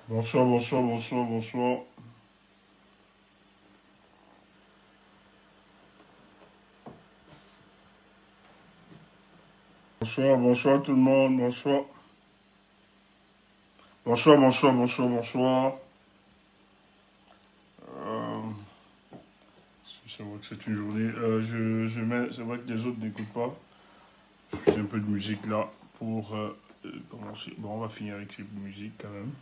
Bonsoir, bonsoir, bonsoir, bonsoir. Bonsoir, bonsoir tout le monde, bonsoir. Bonsoir, bonsoir, bonsoir, bonsoir. Euh, c'est vrai que c'est une journée. Je mets, c'est vrai que les autres n'écoutent pas. Je fais un peu de musique là pour commencer. Bon, on va finir avec cette musique quand même.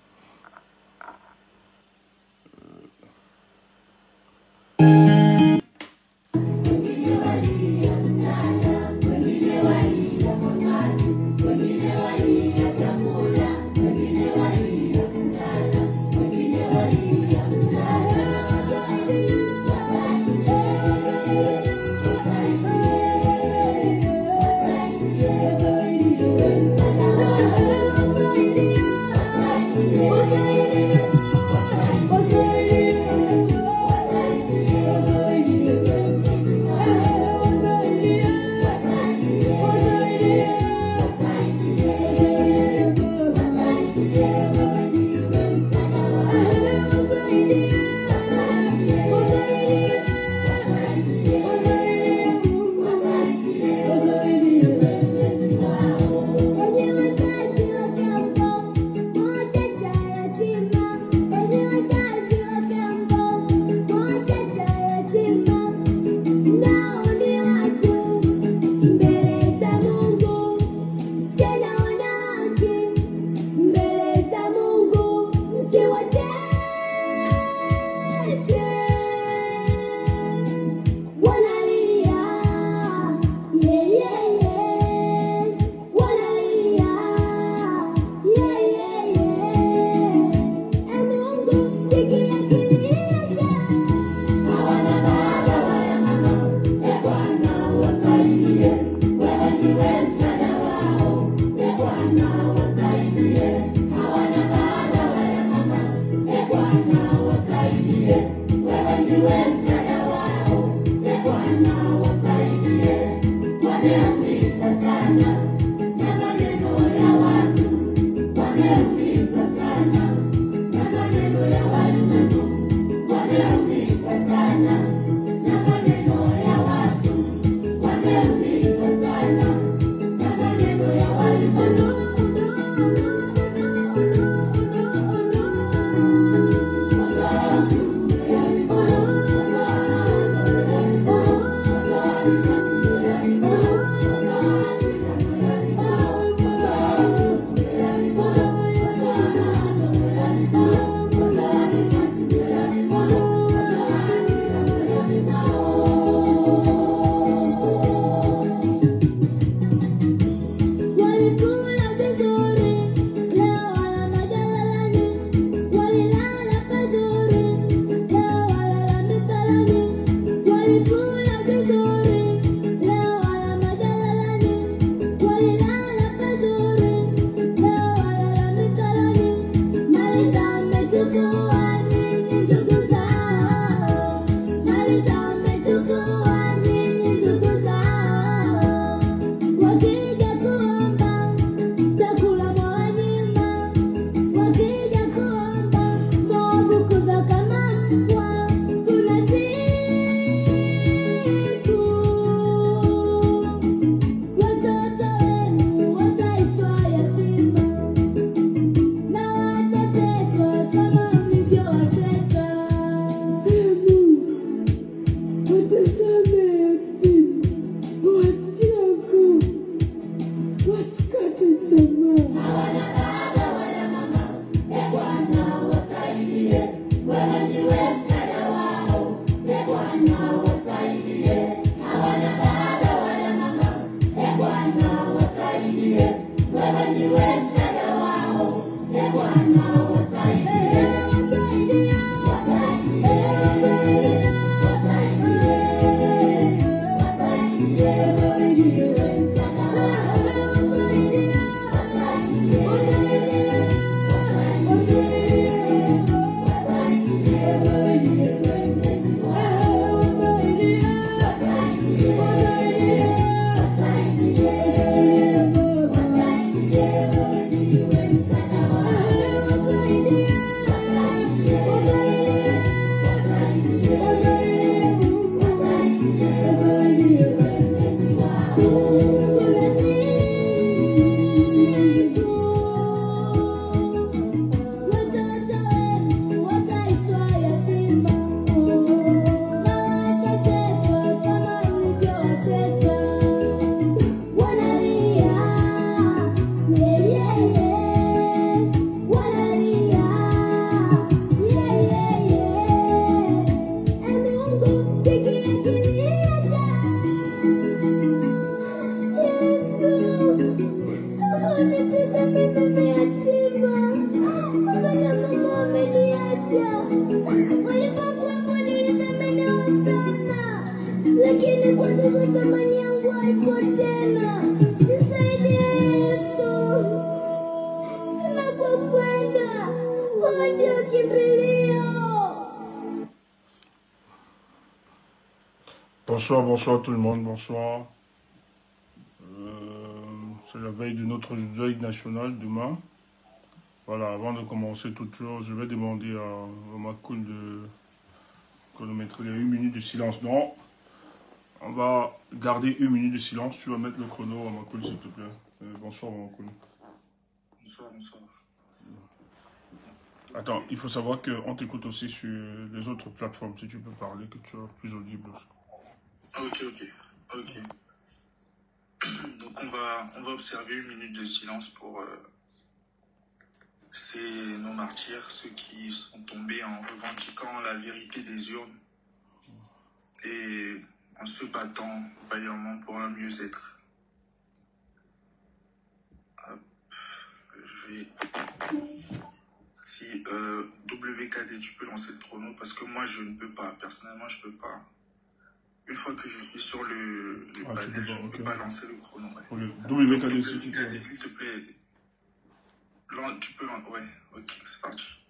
mimi yatima, baba na mama wameniacha. Walipokuwepo nilithaminiwa sana, lakini kwa sasa thamani yangu haipo tena. Nisaidie Yesu, tunakokwenda wewe ndio kimbilio. Bonsoir, bonsoir tout le monde, bonsoir. C'est la veille de notre deuil national demain. Voilà, avant de commencer toute chose, je vais demander à ma cool de chronométrer les 1 minute de silence. Non, on va garder 1 minute de silence. Tu vas mettre le chrono à ma cool, s'il te plaît. Bonsoir, ma cool. Bonsoir, bonsoir. Attends, il faut savoir qu'on t'écoute aussi sur les autres plateformes. Si tu peux parler, que tu es plus audible aussi. Ok. Donc on va observer 1 minute de silence pour nos martyrs, ceux qui sont tombés en revendiquant la vérité des urnes et en se battant vaillamment pour un mieux-être. Je vais... Si WKD, tu peux lancer le chrono parce que moi je ne peux pas, personnellement je peux pas. Une fois que je suis sur le panel, je ne peux pas lancer le chrono. Ouais. WKD, s'il te plaît. Là, tu peux... Ouais, ok, c'est parti.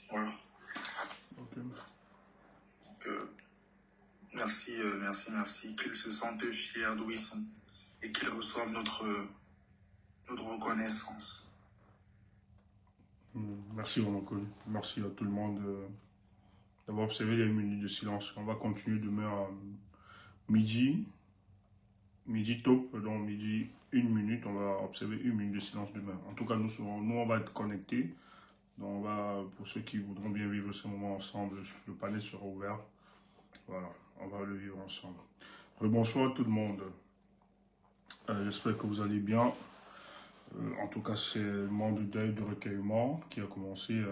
Voilà. Okay. Donc, merci. Qu'ils se sentent fiers d'où ils sont et qu'ils reçoivent notre reconnaissance. Merci vraiment cool. Merci à tout le monde d'avoir observé les 1 minute de silence. On va continuer demain à midi top, donc midi 1 minute. On va observer 1 minute de silence demain. En tout cas, nous on va être connectés. Donc pour ceux qui voudront bien vivre ce moment ensemble, le panel sera ouvert. Voilà, on va le vivre ensemble. Bonsoir tout le monde. J'espère que vous allez bien. En tout cas, c'est le moment de deuil, de recueillement qui a commencé.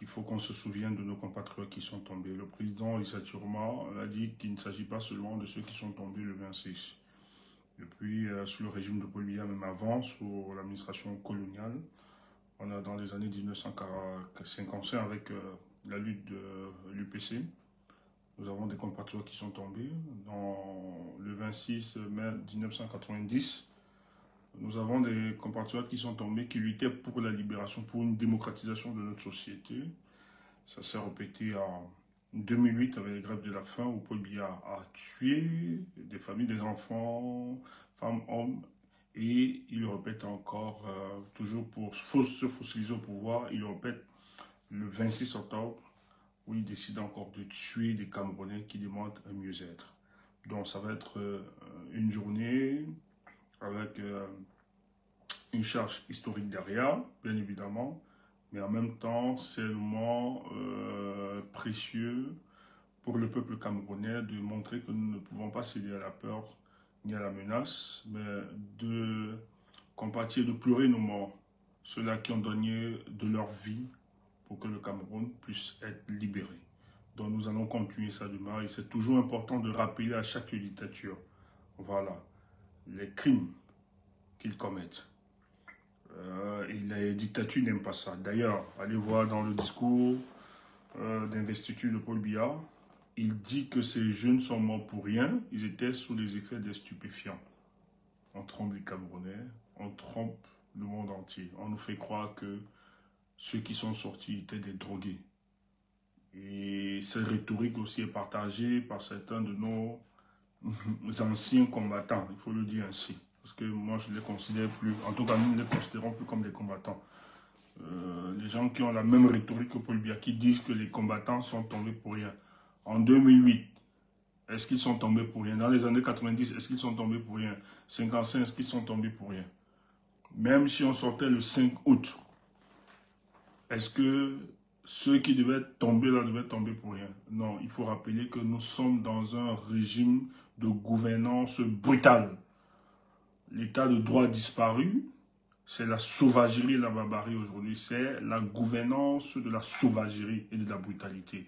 Il faut qu'on se souvienne de nos compatriotes qui sont tombés. Le président Issa Tourma a dit qu'il ne s'agit pas seulement de ceux qui sont tombés le 26. Depuis, sous le régime de Paul Biya, même avant, sous l'administration coloniale, on a dans les années 1955 avec la lutte de l'UPC. Nous avons des compatriotes qui sont tombés. Dans le 26 mai 1990, nous avons des compatriotes qui sont tombés, qui luttaient pour la libération, pour une démocratisation de notre société. Ça s'est répété en 2008 avec les grèves de la faim où Paul Biya a tué des familles, des enfants, femmes, hommes. Et il le répète encore, toujours pour se fossiliser au pouvoir, il le répète le 26 octobre, où il décide encore de tuer des Camerounais qui demandent un mieux-être. Donc ça va être une journée avec une charge historique derrière, bien évidemment, mais en même temps, c'est le moment précieux pour le peuple camerounais de montrer que nous ne pouvons pas céder à la peur ni à la menace, mais de compatir, de pleurer nos morts, ceux-là qui ont donné de leur vie pour que le Cameroun puisse être libéré. Donc nous allons continuer ça demain et c'est toujours important de rappeler à chaque dictature, voilà, les crimes qu'ils commettent. Et les dictatures n'aiment pas ça. D'ailleurs, allez voir dans le discours d'investiture de Paul Biya, il dit que ces jeunes sont morts pour rien, ils étaient sous les effets des stupéfiants. trompe les Camerounais, on trompe le monde entier. On nous fait croire que ceux qui sont sortis étaient des drogués. Et cette rhétorique aussi est partagée par certains de nos anciens combattants, il faut le dire ainsi. Parce que moi, je ne les considère plus, en tout cas, nous ne les considérons plus comme des combattants. Les gens qui ont la même rhétorique que Paul Biya, qui disent que les combattants sont tombés pour rien. En 2008, est-ce qu'ils sont tombés pour rien? Dans les années 90, est-ce qu'ils sont tombés pour rien? 55, est-ce qu'ils sont tombés pour rien? Même si on sortait le 5 août, est-ce que ceux qui devaient tomber là devaient tomber pour rien? Non, il faut rappeler que nous sommes dans un régime de gouvernance brutale. L'état de droit a disparu. C'est la sauvagerie et la barbarie aujourd'hui. C'est la gouvernance de la sauvagerie et de la brutalité.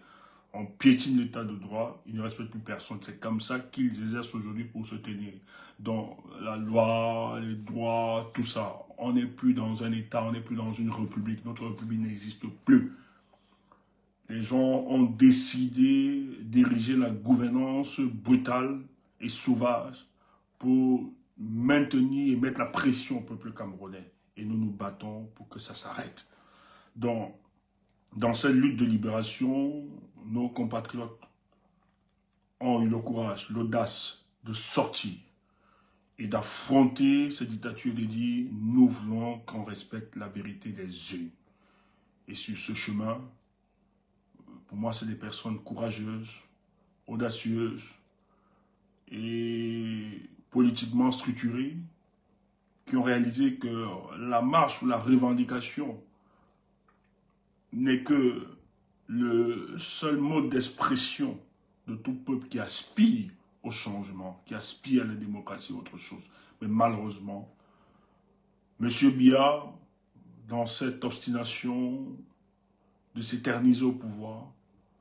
On piétine l'état de droit, ils ne respectent plus personne. C'est comme ça qu'ils exercent aujourd'hui pour se tenir. Dans la loi, les droits, tout ça. On n'est plus dans un état, on n'est plus dans une république. Notre république n'existe plus. Les gens ont décidé d'ériger la gouvernance brutale et sauvage pour maintenir et mettre la pression au peuple camerounais. Et nous nous battons pour que ça s'arrête. Donc, dans cette lutte de libération, nos compatriotes ont eu le courage, l'audace de sortir et d'affronter cette dictature et de dire « Nous voulons qu'on respecte la vérité des uns ». Et sur ce chemin, pour moi, c'est des personnes courageuses, audacieuses et politiquement structurées qui ont réalisé que la marche ou la revendication n'est que le seul mode d'expression de tout peuple qui aspire au changement, qui aspire à la démocratie, autre chose. Mais malheureusement, M. Biya, dans cette obstination de s'éterniser au pouvoir,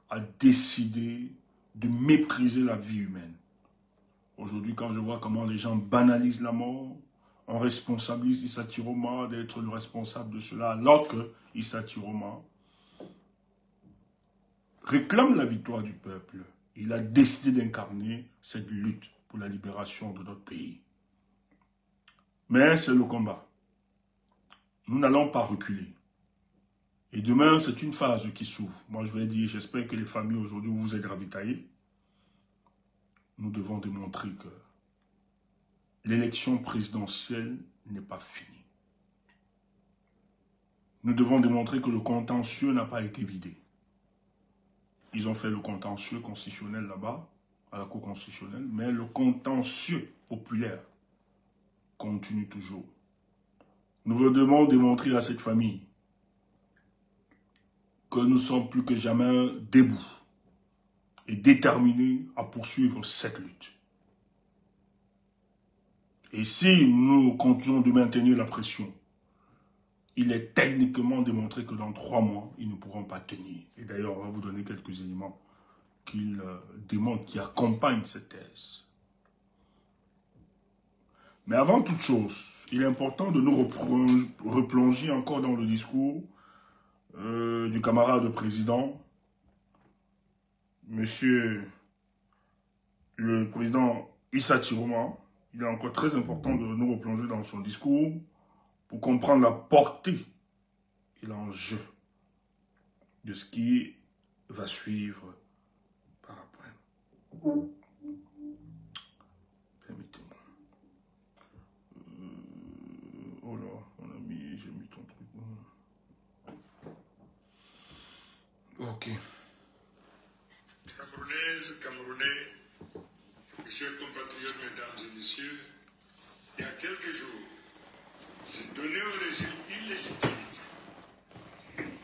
a décidé de mépriser la vie humaine. Aujourd'hui, quand je vois comment les gens banalisent la mort, on responsabilise Issa Tiroma d'être le responsable de cela, alors que Issa Tiroma réclame la victoire du peuple. Il a décidé d'incarner cette lutte pour la libération de notre pays. Mais c'est le combat. Nous n'allons pas reculer. Et demain, c'est une phase qui s'ouvre. Moi, je vais dire, j'espère que les familles aujourd'hui où vous êtes ravitaillées, nous devons démontrer que l'élection présidentielle n'est pas finie. Nous devons démontrer que le contentieux n'a pas été vidé. Ils ont fait le contentieux constitutionnel là-bas, à la Cour constitutionnelle, mais le contentieux populaire continue toujours. Nous devons démontrer à cette famille que nous sommes plus que jamais debout et déterminés à poursuivre cette lutte. Et si nous continuons de maintenir la pression, il est techniquement démontré que dans 3 mois, ils ne pourront pas tenir. Et d'ailleurs, on va vous donner quelques éléments qui démontrent, qui accompagnent cette thèse. Mais avant toute chose, il est important de nous replonger encore dans le discours du camarade président, monsieur le président Issa Tiroma. Il est encore très important de nous replonger dans son discours pour comprendre la portée et l'enjeu de ce qui va suivre par après. Permettez-moi. Oh là, mon ami, j'ai mis ton truc. Ok. Camerounaises, Camerounais, mes chers compatriotes, mesdames et messieurs, il y a quelques jours, j'ai donné au régime illégitime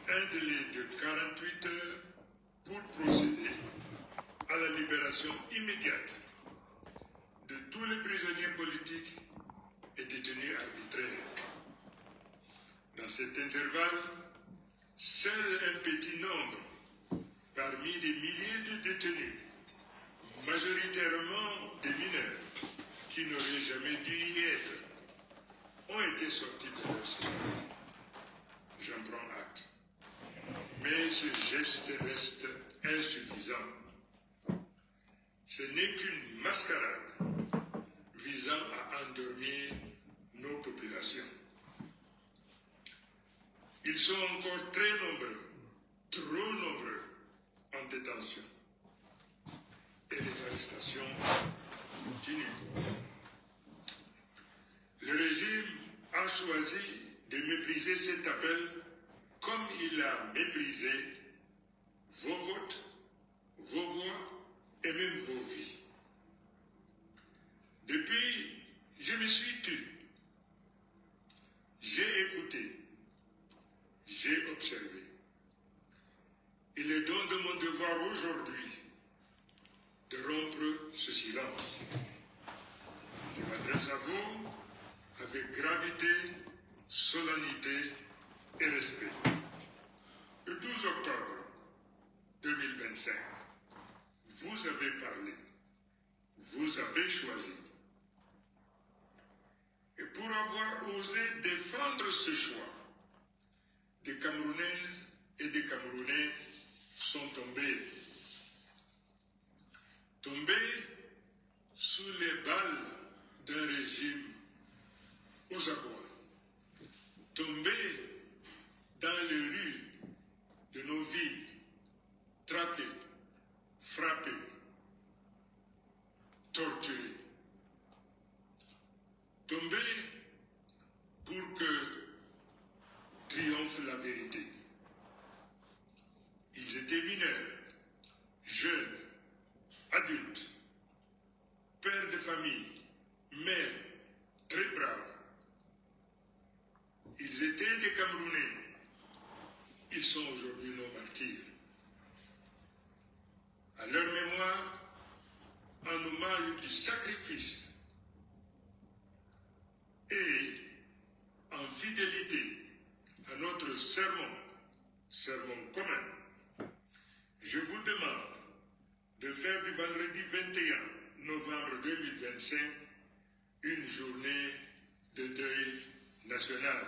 un délai de 48 heures pour procéder à la libération immédiate de tous les prisonniers politiques et détenus arbitraires. Dans cet intervalle, seul un petit nombre parmi des milliers de détenus, majoritairement des mineurs, qui n'auraient jamais dû y être, ont été sortis de leur cellule. J'en prends acte. Mais ce geste reste insuffisant. Ce n'est qu'une mascarade visant à endormir nation. Ils sont encore très nombreux, trop nombreux en détention. Et les arrestations continuent. Le régime a choisi de mépriser cet appel comme il a méprisé vos votes, vos voix et même vos vies. Depuis, je me suis tue. J'ai écouté. J'ai observé. Il est donc de mon devoir aujourd'hui de rompre ce silence. Je m'adresse à vous avec gravité, solennité et respect. Le 12 octobre 2025, vous avez parlé, vous avez choisi. Et pour avoir osé défendre ce choix, des Camerounaises et des Camerounais sont tombés. Tombés sous les balles d'un régime aux abois. Tombés dans les rues de nos villes, traqués, frappés, torturés. Tombés pour que triomphe la vérité. Ils étaient mineurs, jeunes, adultes, pères de famille, mères, très braves. Ils étaient des Camerounais. Ils sont aujourd'hui nos martyrs. À leur mémoire, en hommage du sacrifice et en fidélité à notre serment commun, je vous demande de faire du vendredi 21 novembre 2025 une journée de deuil national.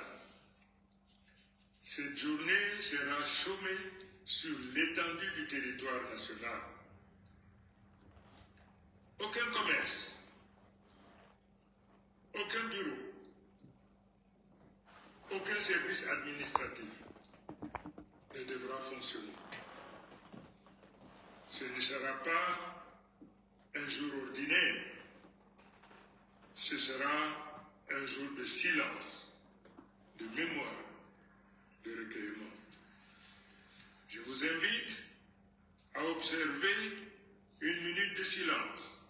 Cette journée sera chômée sur l'étendue du territoire national. Aucun commerce, aucun bureau, aucun service administratif ne devra fonctionner. Ce ne sera pas un jour ordinaire, ce sera un jour de silence, de mémoire, de recueillement. Je vous invite à observer une minute de silence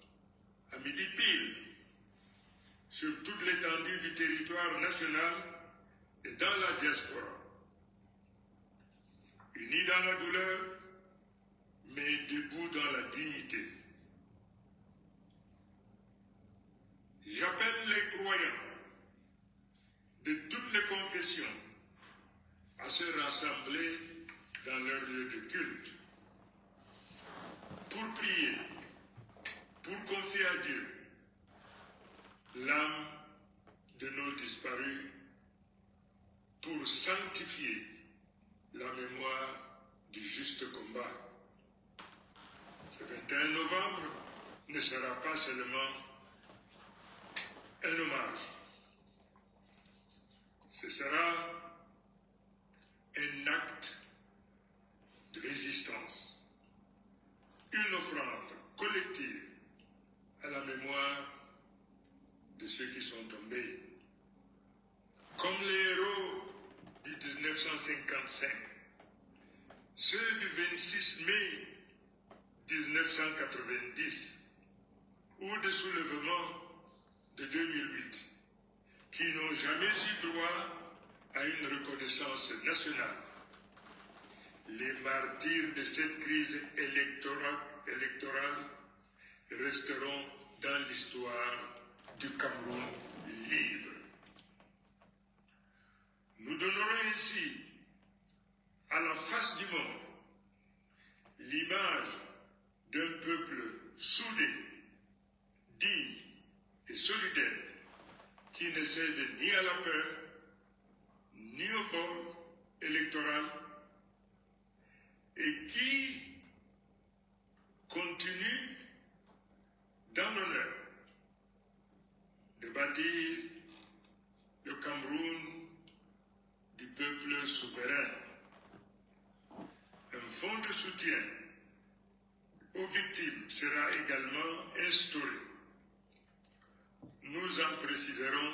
à midi pile sur toute l'étendue du territoire national et dans la diaspora. Unis dans la douleur, mais debout dans la dignité. J'appelle les croyants de toutes les confessions à se rassembler dans leur lieu de culte pour prier, pour confier à Dieu l'âme de nos disparus, pour sanctifier la mémoire du juste combat. Ce 21 novembre ne sera pas seulement un hommage. Ce sera un acte de résistance, une offrande collective à la mémoire de ceux qui sont tombés. Comme les héros du 1955, ceux du 26 mai 1990 ou des soulèvements de 2008 qui n'ont jamais eu droit à une reconnaissance nationale. Les martyrs de cette crise électorale resteront dans l'histoire du Cameroun libre. Nous donnerons ainsi à la face du monde l'image d'un peuple soudé, digne et solidaire qui ne cède ni à la peur, ni au vol électoral et qui continue dans l'honneur de bâtir le Cameroun souverain. Un fonds de soutien aux victimes sera également instauré. Nous en préciserons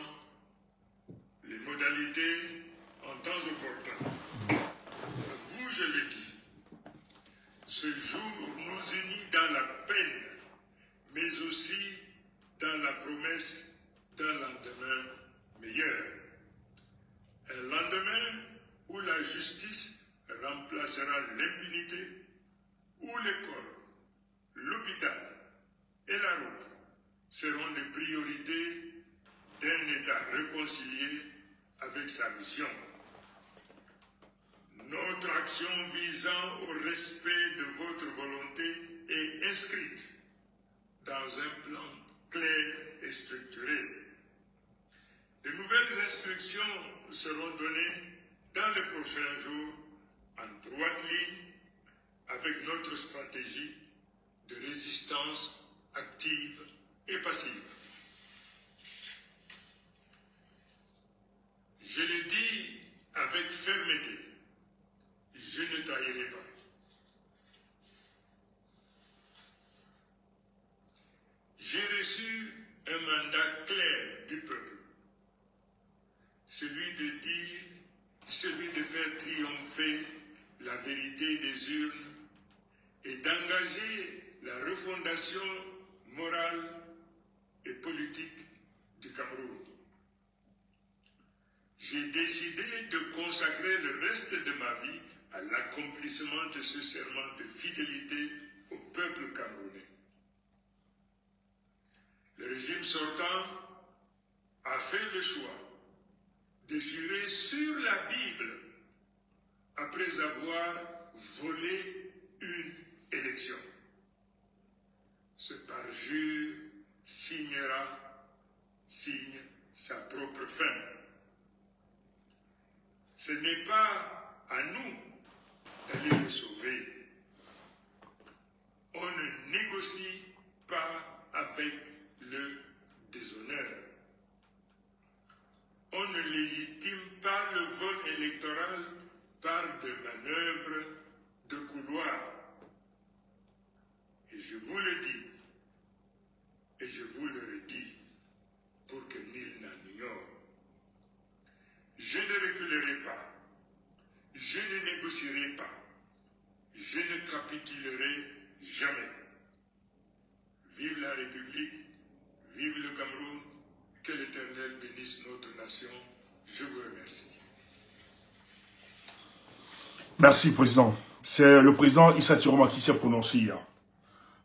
les modalités en temps opportun. Vous, je le dis, ce jour nous unit dans la peine, mais aussi dans la promesse d'un lendemain meilleur. Un lendemain où la justice remplacera l'impunité, où l'école, l'hôpital et la route seront les priorités d'un État réconcilié avec sa mission. Notre action visant au respect de votre volonté est inscrite dans un plan clair et structuré. De nouvelles instructions seront données dans les prochains jours en droite ligne avec notre stratégie de résistance active et passive. Je le dis avec fermeté, je ne taillerai pas. J'ai reçu un mandat clair du peuple, celui de faire triompher la vérité des urnes et d'engager la refondation morale et politique du Cameroun. J'ai décidé de consacrer le reste de ma vie à l'accomplissement de ce serment de fidélité au peuple camerounais. Le régime sortant a fait le choix de jurer sur la Bible après avoir volé une élection. Ce parjure signe sa propre fin. Ce n'est pas à nous d'aller le sauver. On ne négocie pas avec le déshonneur. On ne légitime pas le vol électoral par des manœuvres de couloir. Et je vous le dis, et je vous le redis, pour que nul n'en ignore. Je ne reculerai pas, je ne négocierai pas, je ne capitulerai jamais. Vive la République, vive le Cameroun, que l'Éternel bénisse notre nation. Je vous remercie. Merci, Président. C'est le Président Issa Tiroma qui s'est prononcé hier.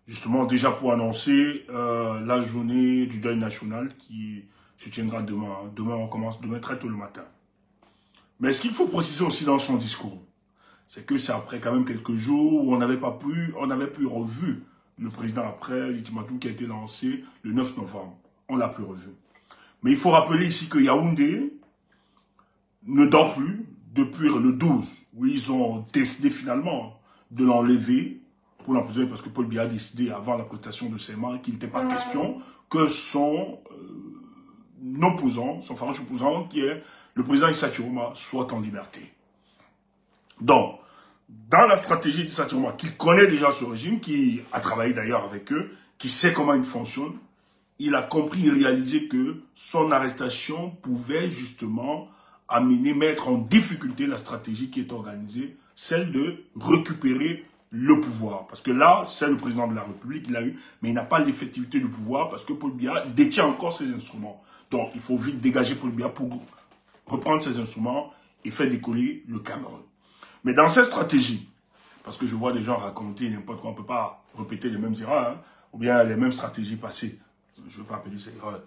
Justement, déjà pour annoncer la journée du deuil national qui se tiendra demain. Demain, on commence demain très tôt le matin. Mais ce qu'il faut préciser aussi dans son discours, c'est que c'est après quand même quelques jours où on n'avait plus revu le président après l'ultimatum qui a été lancé le 9 novembre. On l'a plus revu. Mais il faut rappeler ici que Yaoundé ne dort plus depuis le 12, où ils ont décidé finalement de l'enlever pour l'emprisonner parce que Paul Biya a décidé avant la prestation de serment qu'il n'était pas question que son opposant, son farouche opposant, qui est le président Issa Tiroma, soit en liberté. Donc, dans la stratégie d'Issa Tiroma, qui connaît déjà ce régime, qui a travaillé d'ailleurs avec eux, qui sait comment il fonctionne, il a compris et réalisé que son arrestation pouvait justement mettre en difficulté la stratégie qui est organisée, celle de récupérer le pouvoir. Parce que là, c'est le président de la République, il l'a eu, mais il n'a pas l'effectivité du pouvoir parce que Paul Biya détient encore ses instruments. Donc, il faut vite dégager Paul Biya pour reprendre ses instruments et faire décoller le Cameroun. Mais dans cette stratégie, parce que je vois des gens raconter n'importe quoi, on ne peut pas répéter les mêmes erreurs, hein, ou bien les mêmes stratégies passées. Je ne veux pas appeler ça erreur.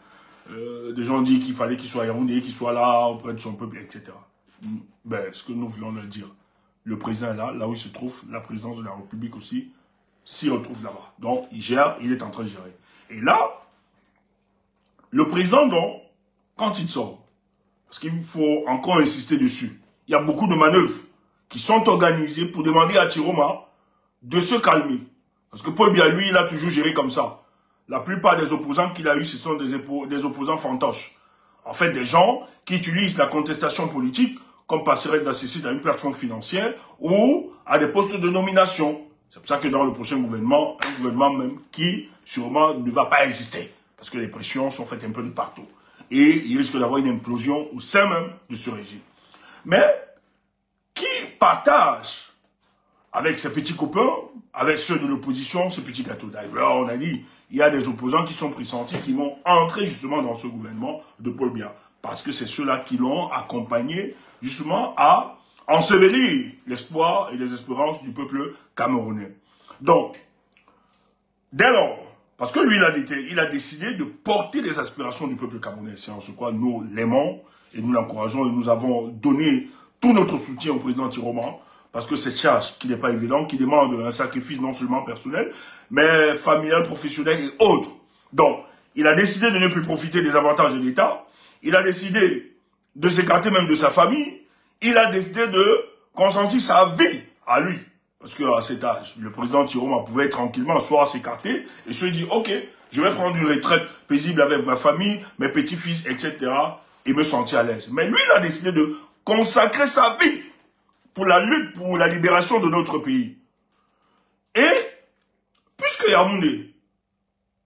Des gens disent qu'il fallait qu'il soit Yaoundé, qu'il soit là auprès de son peuple, etc. Ben, ce que nous voulons leur dire, le président est là, là où il se trouve, la présidence de la République aussi s'y retrouve là-bas. Donc, il gère, il est en train de gérer. Et là, le président, donc, quand il sort, parce qu'il faut encore insister dessus, il y a beaucoup de manœuvres qui sont organisées pour demander à Tiroma de se calmer. Parce que Paul Biya, lui, il a toujours géré comme ça. La plupart des opposants qu'il a eu, ce sont des opposants fantoches. En fait, des gens qui utilisent la contestation politique comme passerelle d'accès à une plateforme financière ou à des postes de nomination. C'est pour ça que dans le prochain gouvernement, un gouvernement même qui sûrement ne va pas exister, parce que les pressions sont faites un peu de partout. Et il risque d'avoir une implosion au sein même de ce régime. Mais qui partage avec ses petits copains, avec ceux de l'opposition, ce petit gâteau. D'ailleurs, on a dit, il y a des opposants qui sont pressentis, qui vont entrer justement dans ce gouvernement de Paul Biya. Parce que c'est ceux-là qui l'ont accompagné justement à ensevelir l'espoir et les espérances du peuple camerounais. Donc, dès lors, parce que lui, il a décidé de porter les aspirations du peuple camerounais. C'est en ce quoi nous l'aimons et nous l'encourageons et nous avons donné tout notre soutien au président Tiroma. Parce que cette charge qui n'est pas évidente, qui demande un sacrifice non seulement personnel, mais familial, professionnel et autres. Donc, il a décidé de ne plus profiter des avantages de l'État. Il a décidé de s'écarter même de sa famille. Il a décidé de consentir sa vie à lui. Parce qu'à cet âge, le président Tiroma pouvait tranquillement soit s'écarter et se dire, ok, je vais prendre une retraite paisible avec ma famille, mes petits-fils, etc. et me sentir à l'aise. Mais lui, il a décidé de consacrer sa vie pour la lutte pour la libération de notre pays. Et, puisque Yaoundé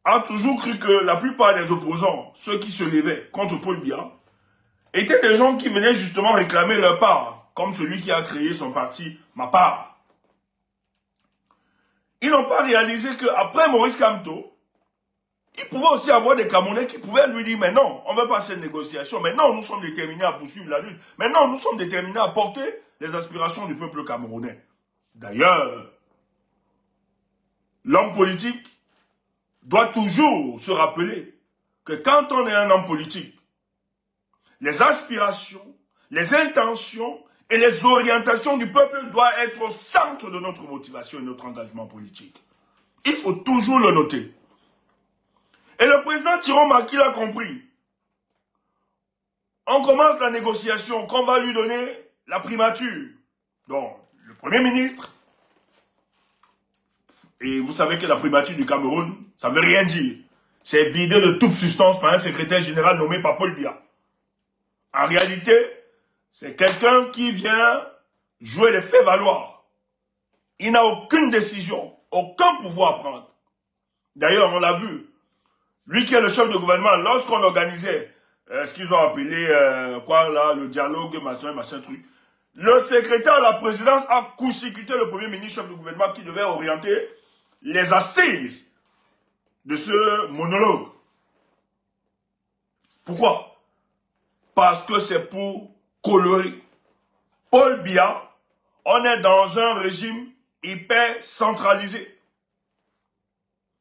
a toujours cru que la plupart des opposants, ceux qui se levaient contre Paul Biya, étaient des gens qui venaient justement réclamer leur part, comme celui qui a créé son parti, Ma Part. Ils n'ont pas réalisé qu'après Maurice Kamto, il pouvait aussi avoir des Camerounais qui pouvaient lui dire, mais non, on ne veut pas cette négociation, mais non, nous sommes déterminés à poursuivre la lutte, mais non, nous sommes déterminés à porter les aspirations du peuple camerounais. D'ailleurs, l'homme politique doit toujours se rappeler que quand on est un homme politique, les aspirations, les intentions et les orientations du peuple doivent être au centre de notre motivation et notre engagement politique. Il faut toujours le noter. Et le président Tiroma qui l'a compris, on commence la négociation qu'on va lui donner la primature. Donc, le Premier ministre, et vous savez que la primature du Cameroun, ça ne veut rien dire. C'est vidé de toute substance par un secrétaire général nommé par Paul Biya. En réalité, c'est quelqu'un qui vient jouer les faits valoir. Il n'a aucune décision, aucun pouvoir à prendre. D'ailleurs, on l'a vu. Lui qui est le chef de gouvernement, lorsqu'on organisait ce qu'ils ont appelé le dialogue, machin truc, le secrétaire de la présidence a court-circuité le premier ministre chef de gouvernement qui devait orienter les assises de ce monologue. Pourquoi? Parce que c'est pour colorer. Paul Biya, on est dans un régime hyper centralisé.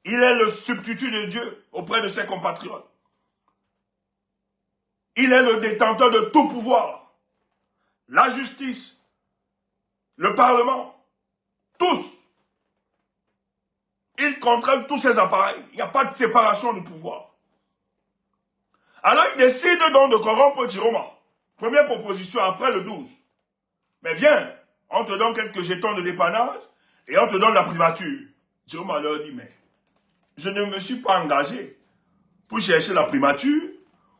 Il est le substitut de Dieu auprès de ses compatriotes. Il est le détenteur de tout pouvoir. La justice, le Parlement, tous. Il contrôle tous ces appareils. Il n'y a pas de séparation du pouvoir. Alors il décide donc de corrompre Tiroma. Première proposition après le 12. Mais viens, on te donne quelques jetons de dépannage et on te donne la primature. Tiroma leur dit, mais je ne me suis pas engagé pour chercher la primature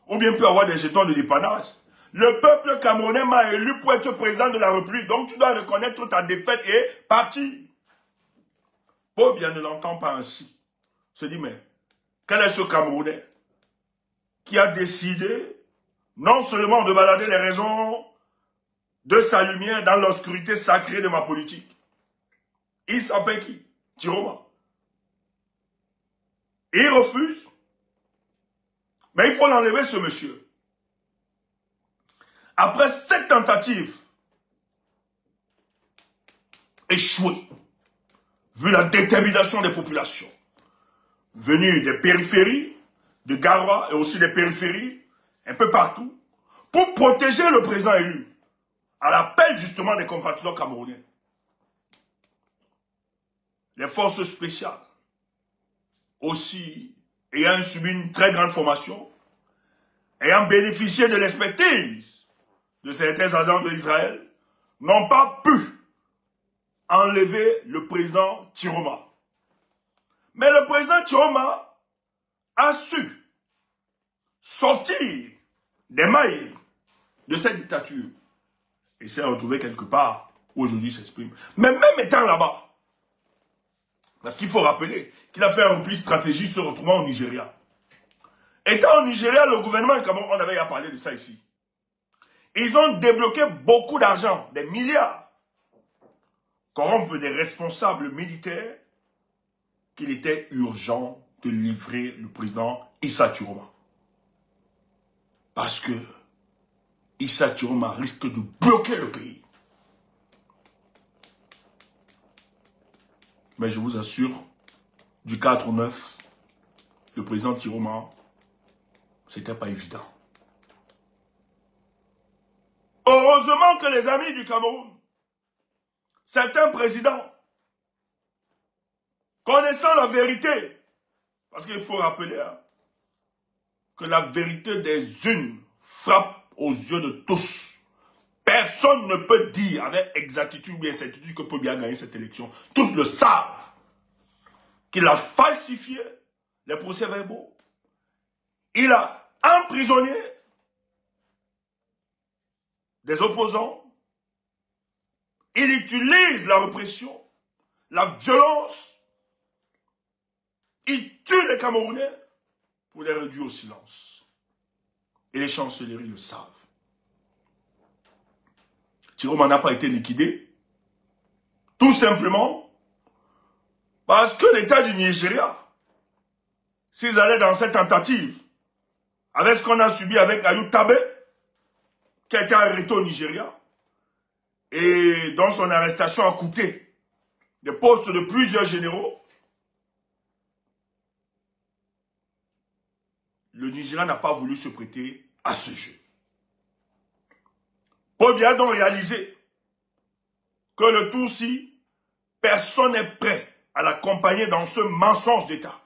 ou bien pour avoir des jetons de dépannage. Le peuple camerounais m'a élu pour être président de la République. Donc tu dois reconnaître ta défaite et partir. Paul Biya ne l'entend pas ainsi. Il se dit, mais quel est ce Camerounais qui a décidé non seulement de balader les raisons de sa lumière dans l'obscurité sacrée de ma politique. Il s'appelle qui? Tiroma. Et il refuse. Mais il faut l'enlever, ce monsieur. Après 7 tentatives échouées, vu la détermination des populations, venues des périphéries, de Garoua et aussi des périphéries, un peu partout, pour protéger le président élu, à l'appel justement des compatriotes camerounais. Les forces spéciales, aussi ayant subi une très grande formation, ayant bénéficié de l'expertise de certains agents de l'Israël, n'ont pas pu enlever le président Tiroma. Mais le président Tiroma a su sortir des mailles de cette dictature Il s'est retrouvé quelque part où aujourd'hui il s'exprime. Mais même étant là-bas, parce qu'il faut rappeler qu'il a fait un repli stratégique se retrouvant au Nigeria. Étant au Nigeria, le gouvernement, comme on avait parlé de ça ici, ils ont débloqué beaucoup d'argent, des milliards, corrompre des responsables militaires qu'il était urgent de livrer le président Issa Chiroma. Parce que Issa Chiroma risque de bloquer le pays. Mais je vous assure, du 4 au 9, le président Chiroma, c'était pas évident. Heureusement que les amis du Cameroun, certains présidents, connaissant la vérité, parce qu'il faut rappeler que la vérité des unes frappe aux yeux de tous. Personne ne peut dire avec exactitude ou bien certitude que peut bien gagner cette élection. Tous le savent qu'il a falsifié les procès-verbaux. Il a emprisonné des opposants. Il utilise la répression, la violence. Il tue les Camerounais pour les réduire au silence. Et les chancelleries le savent. Chiroma n'a pas été liquidé, tout simplement parce que l'État du Nigeria, s'ils allaient dans cette tentative, avec ce qu'on a subi avec Ayou Tabe, qui a été arrêté au Nigeria, et dont son arrestation a coûté des postes de plusieurs généraux, le Nigeria n'a pas voulu se prêter à ce jeu. Paul Biya a donc réalisé que le Tutsi, personne n'est prêt à l'accompagner dans ce mensonge d'État.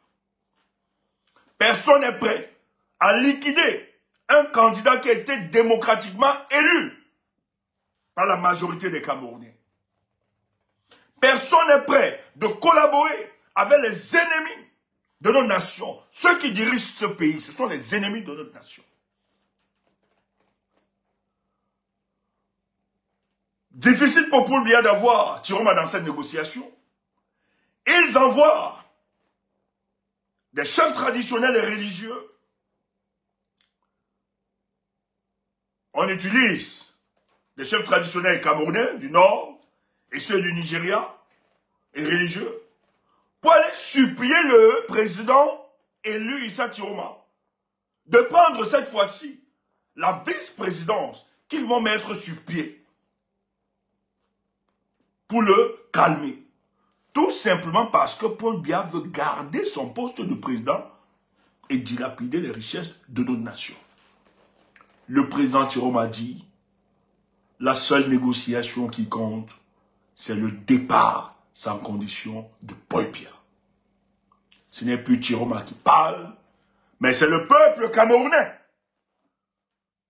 Personne n'est prêt à liquider un candidat qui a été démocratiquement élu par la majorité des Camerounais. Personne n'est prêt de collaborer avec les ennemis de nos nations. Ceux qui dirigent ce pays, ce sont les ennemis de notre nation. Difficile pour Paul Biya d'avoir Chiroma dans cette négociation. Ils envoient des chefs traditionnels et religieux. On utilise des chefs traditionnels camerounais du Nord et ceux du Nigeria et religieux pour aller supplier le président élu Issa Chiroma de prendre cette fois-ci la vice-présidence qu'ils vont mettre sur pied pour le calmer. Tout simplement parce que Paul Biya veut garder son poste de président et dilapider les richesses de notre nation. Le président Chiroma dit, la seule négociation qui compte, c'est le départ sans condition de Paul Biya. Ce n'est plus Chiroma qui parle, mais c'est le peuple camerounais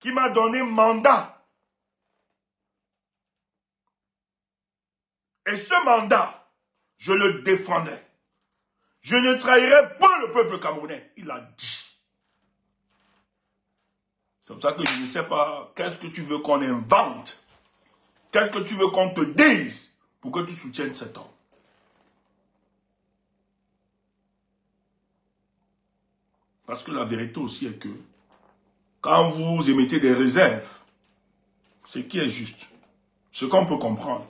qui m'a donné mandat. Et ce mandat, je le défendrai. Je ne trahirai pas le peuple camerounais. Il a dit. C'est comme ça que je ne sais pas, qu'est-ce que tu veux qu'on invente? Qu'est-ce que tu veux qu'on te dise pour que tu soutiennes cet homme? Parce que la vérité aussi est que, quand vous émettez des réserves, ce qui est juste, ce qu'on peut comprendre,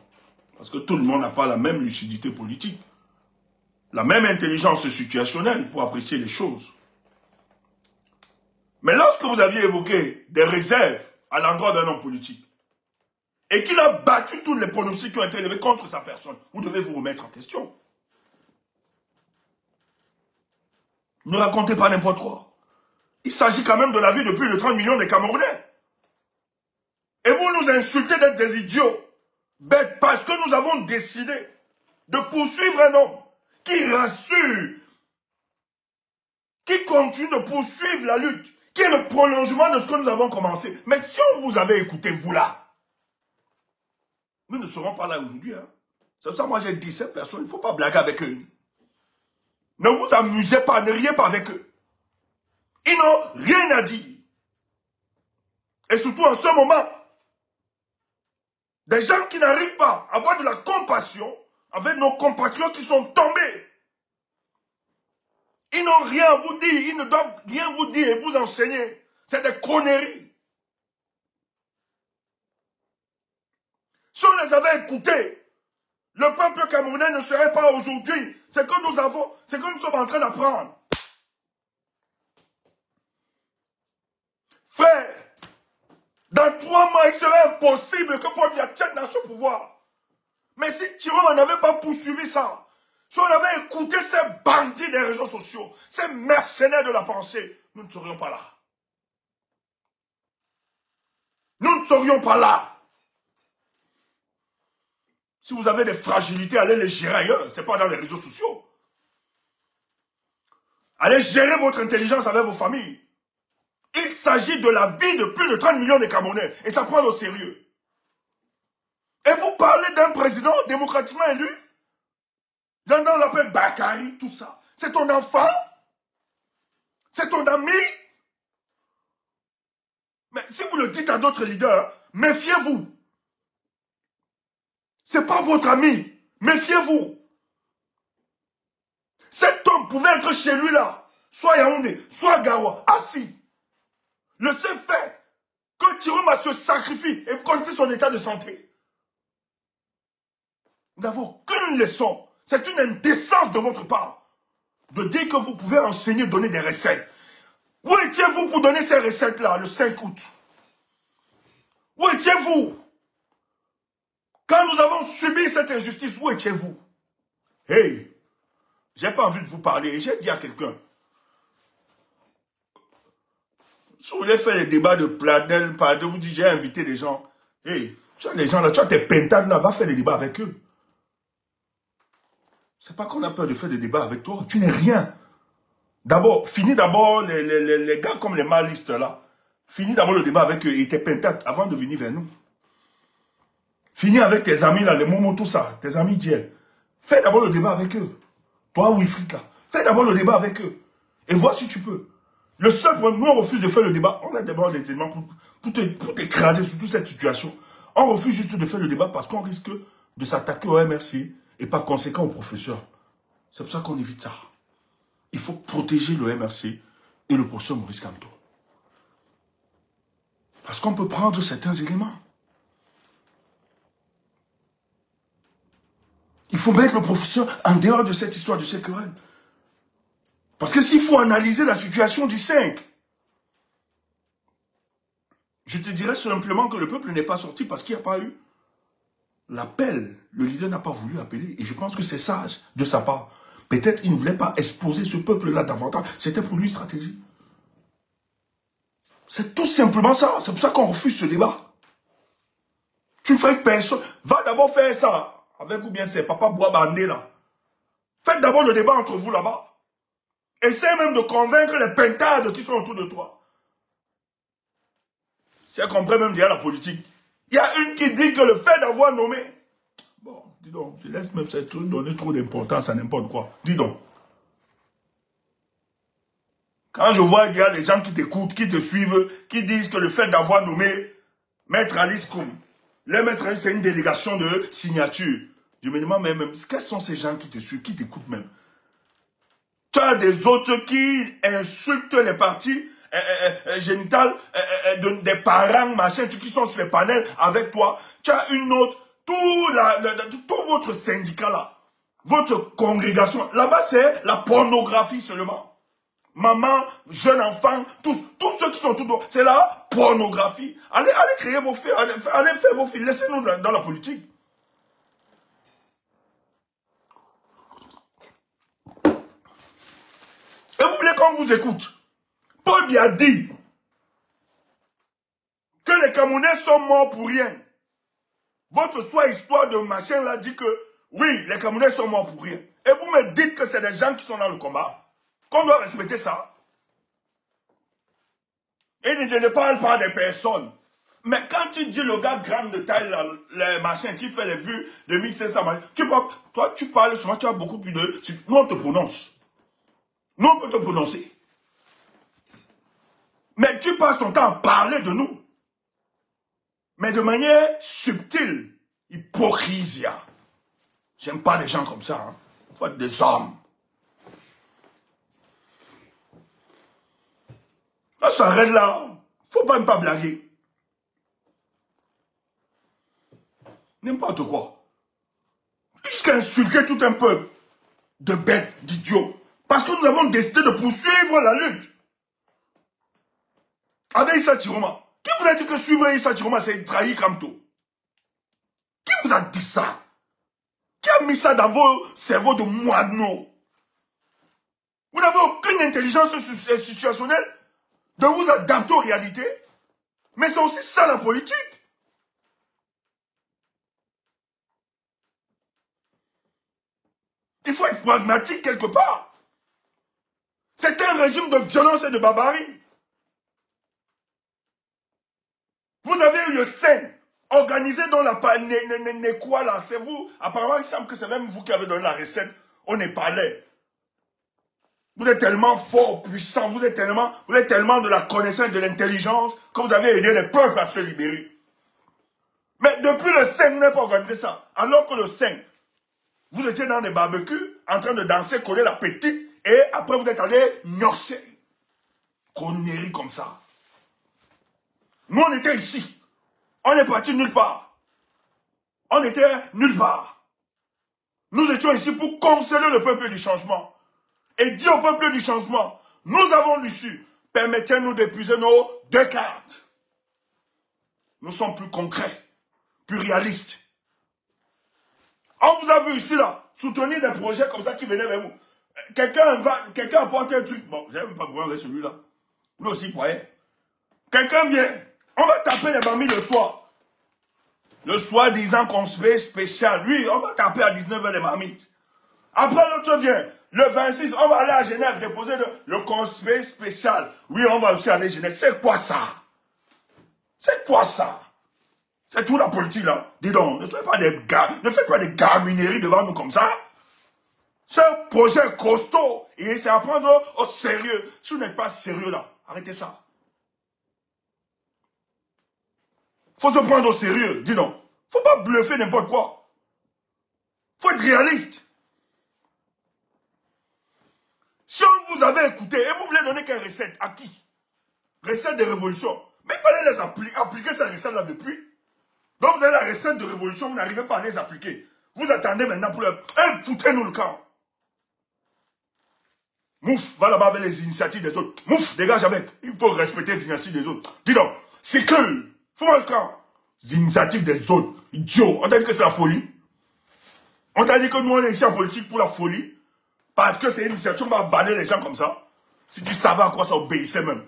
parce que tout le monde n'a pas la même lucidité politique, la même intelligence situationnelle pour apprécier les choses. Mais lorsque vous aviez évoqué des réserves à l'endroit d'un homme politique, et qu'il a battu tous les pronostics qui ont été élevés contre sa personne, vous devez vous remettre en question. Ne racontez pas n'importe quoi. Il s'agit quand même de la vie de plus de 30 millions de Camerounais. Et vous nous insultez d'être des idiots. Bête, parce que nous avons décidé de poursuivre un homme qui rassure, qui continue de poursuivre la lutte, qui est le prolongement de ce que nous avons commencé. Mais si on vous avait écouté, vous là, nous ne serons pas là aujourd'hui. Hein. C'est pour ça que moi j'ai dit, ces personnes, il ne faut pas blaguer avec eux. Ne vous amusez pas, ne riez pas avec eux. Ils n'ont rien à dire. Et surtout en ce moment, Des gens qui n'arrivent pas à avoir de la compassion avec nos compatriotes qui sont tombés. Ils n'ont rien à vous dire, ils ne doivent rien vous dire et vous enseigner. C'est des conneries. Si on les avait écoutés, le peuple camerounais ne serait pas aujourd'hui. C'est que nous avons, c'est que nous sommes en train d'apprendre. Frère, dans 3 mois, il serait impossible que Paul Biya tienne dans ce pouvoir. Mais si Tiroma n'avait pas poursuivi ça, si on avait écouté ces bandits des réseaux sociaux, ces mercenaires de la pensée, nous ne serions pas là. Nous ne serions pas là. Si vous avez des fragilités, allez les gérer ailleurs. Ce n'est pas dans les réseaux sociaux. Allez gérer votre intelligence avec vos familles. Il s'agit de la vie de plus de 30 millions de Camerounais. Et ça prend au sérieux. Et vous parlez d'un président démocratiquement élu? On l'appelle Bakary, tout ça. C'est ton enfant? C'est ton ami? Mais si vous le dites à d'autres leaders, méfiez-vous. C'est pas votre ami. Méfiez-vous. Cet homme pouvait être chez lui là, soit Yaoundé, soit Gawa, assis. Le seul fait que Tiroma se sacrifie et vous connaissez son état de santé. Vous n'avez aucune leçon. C'est une indécence de votre part de dire que vous pouvez enseigner, donner des recettes. Où étiez-vous pour donner ces recettes-là le 5 août? Où étiez-vous? Quand nous avons subi cette injustice, où étiez-vous? Hey, j'ai pas envie de vous parler. J'ai dit à quelqu'un, si vous voulez faire les débats de Pladel, pardon, vous dites, j'ai invité des gens. Hey, tu as des gens là, tu as tes pentades là, va faire des débats avec eux. C'est pas qu'on a peur de faire des débats avec toi. Tu n'es rien. D'abord, finis d'abord les gars comme les malistes là. Finis d'abord le débat avec eux et tes pentades avant de venir vers nous. Finis avec tes amis là, les momos, tout ça, tes amis d'hier. Fais d'abord le débat avec eux. Toi, Wilfried là, fais d'abord le débat avec eux. Et vois si tu peux. Le seul problème, nous on refuse de faire le débat. On a d'abord des éléments pour t'écraser sur toute cette situation. On refuse juste de faire le débat parce qu'on risque de s'attaquer au MRC et par conséquent aux professeurs. C'est pour ça qu'on évite ça. Il faut protéger le MRC et le professeur Maurice Kamto. Parce qu'on peut prendre certains éléments. Il faut mettre le professeur en dehors de cette histoire de ces querelles. Parce que s'il faut analyser la situation du 5, je te dirais simplement que le peuple n'est pas sorti parce qu'il n'y a pas eu l'appel. Le leader n'a pas voulu appeler. Et je pense que c'est sage de sa part. Peut-être qu'il ne voulait pas exposer ce peuple-là davantage. C'était pour lui une stratégie. C'est tout simplement ça. C'est pour ça qu'on refuse ce débat. Tu fais personne. Va d'abord faire ça. Avec ou bien c'est Papa Bois-Bandé là. Faites d'abord le débat entre vous là-bas. Essaye même de convaincre les pentades qui sont autour de toi. Si elle comprend même déjà la politique. Il y a une qui dit que le fait d'avoir nommé... Bon, dis donc, je laisse même cette truc donner trop d'importance à n'importe quoi. Dis donc. Quand je vois qu'il y a des gens qui t'écoutent, qui te suivent, qui disent que le fait d'avoir nommé Maître Alice Koum, le Maître Alice, c'est une délégation de signature. Je me demande même, quels sont ces gens qui te suivent, qui t'écoutent même? Tu as des autres qui insultent les partis génitales des parents, machin, qui sont sur les panels avec toi. Tu as une autre, tout votre syndicat là, votre congrégation, là-bas c'est la pornographie seulement. Maman, jeune enfant, tous ceux qui sont autour, c'est la pornographie. Allez créer vos filles, allez faire vos filles, laissez-nous dans la politique. Et vous voulez qu'on vous écoute? Paul Biya dit que les Camerounais sont morts pour rien. Votre histoire de machin là dit que oui, les Camerounais sont morts pour rien. Et vous me dites que c'est des gens qui sont dans le combat. Qu'on doit respecter ça. Et je ne parle pas des personnes. Mais quand tu dis le gars grand de taille, le machin qui fait les vues de 1500, toi tu parles souvent, tu as beaucoup plus de... Nous on te prononce. Nous, on peut te prononcer. Mais tu passes ton temps à parler de nous. Mais de manière subtile. Hypocrisie. J'aime pas les gens comme ça. Hein. Faut être des hommes. Là, ça arrête là. Faut pas même pas blaguer. N'importe quoi. Jusqu'à insulter tout un peuple de bêtes, d'idiots. Parce que nous avons décidé de poursuivre la lutte. Avec Issa Chiroma. Qui vous a dit que suivre Issa Chiroma, c'est trahir Kamto? Qui vous a dit ça? Qui a mis ça dans vos cerveaux de moineaux? Vous n'avez aucune intelligence situationnelle de vous adapter aux réalités. Mais c'est aussi ça la politique. Il faut être pragmatique quelque part. C'est un régime de violence et de barbarie. Vous avez eu le Sein organisé dans la... quoi là? C'est vous. Apparemment, il semble que c'est même vous qui avez donné la recette au Népalais. Vous êtes tellement fort, puissant, vous êtes tellement de la connaissance, de l'intelligence, que vous avez aidé les peuples à se libérer. Mais depuis le Sein, vous n'avez pas organisé ça. Alors que le Sein, vous étiez dans des barbecues, en train de danser, coller la petite, et après vous êtes allé gnosser. Connerie comme ça. Nous, on était ici. On est parti nulle part. On était nulle part. Nous étions ici pour consoler le peuple du changement. Et dire au peuple du changement, nous avons l'issue. Permettez-nous d'épuiser nos 2 cartes. Nous sommes plus concrets, plus réalistes. On vous a vu ici, là, soutenir des projets comme ça qui venaient vers vous. Quelqu'un apporte un truc. Bon, j'ai même pas besoin de celui-là. Vous aussi, croyez. Quelqu'un vient. On va taper les mamies le soir. Le soi-disant conseil spécial. Lui, on va taper à 19h les mamites. Après, l'autre vient. Le 26, on va aller à Genève déposer le conseil spécial. Oui, on va aussi aller à Genève. C'est quoi ça? C'est quoi ça? C'est tout la politique là. Dis donc, ne faites pas des gamineries devant nous comme ça. C'est un projet costaud. Et c'est à prendre au sérieux. Si vous n'êtes pas sérieux là, arrêtez ça. Faut se prendre au sérieux, dis donc. Faut pas bluffer n'importe quoi. Faut être réaliste. Si on vous avait écouté, et vous voulez donner quelle recette? À qui? Recette de révolution. Mais il fallait les appliquer cette recette-là depuis. Donc vous avez la recette de révolution, vous n'arrivez pas à les appliquer. Vous attendez maintenant pour le... foutez-nous le camp. Mouf, va là-bas avec les initiatives des autres. Mouf, dégage avec. Il faut respecter les initiatives des autres. Dis donc, c'est que... Fous-moi le camp. Les initiatives des autres. Idiot. On t'a dit que c'est la folie. On t'a dit que nous, on est ici en politique pour la folie. Parce que c'est une initiative, on va balayer les gens comme ça. Si tu savais à quoi ça obéissait même.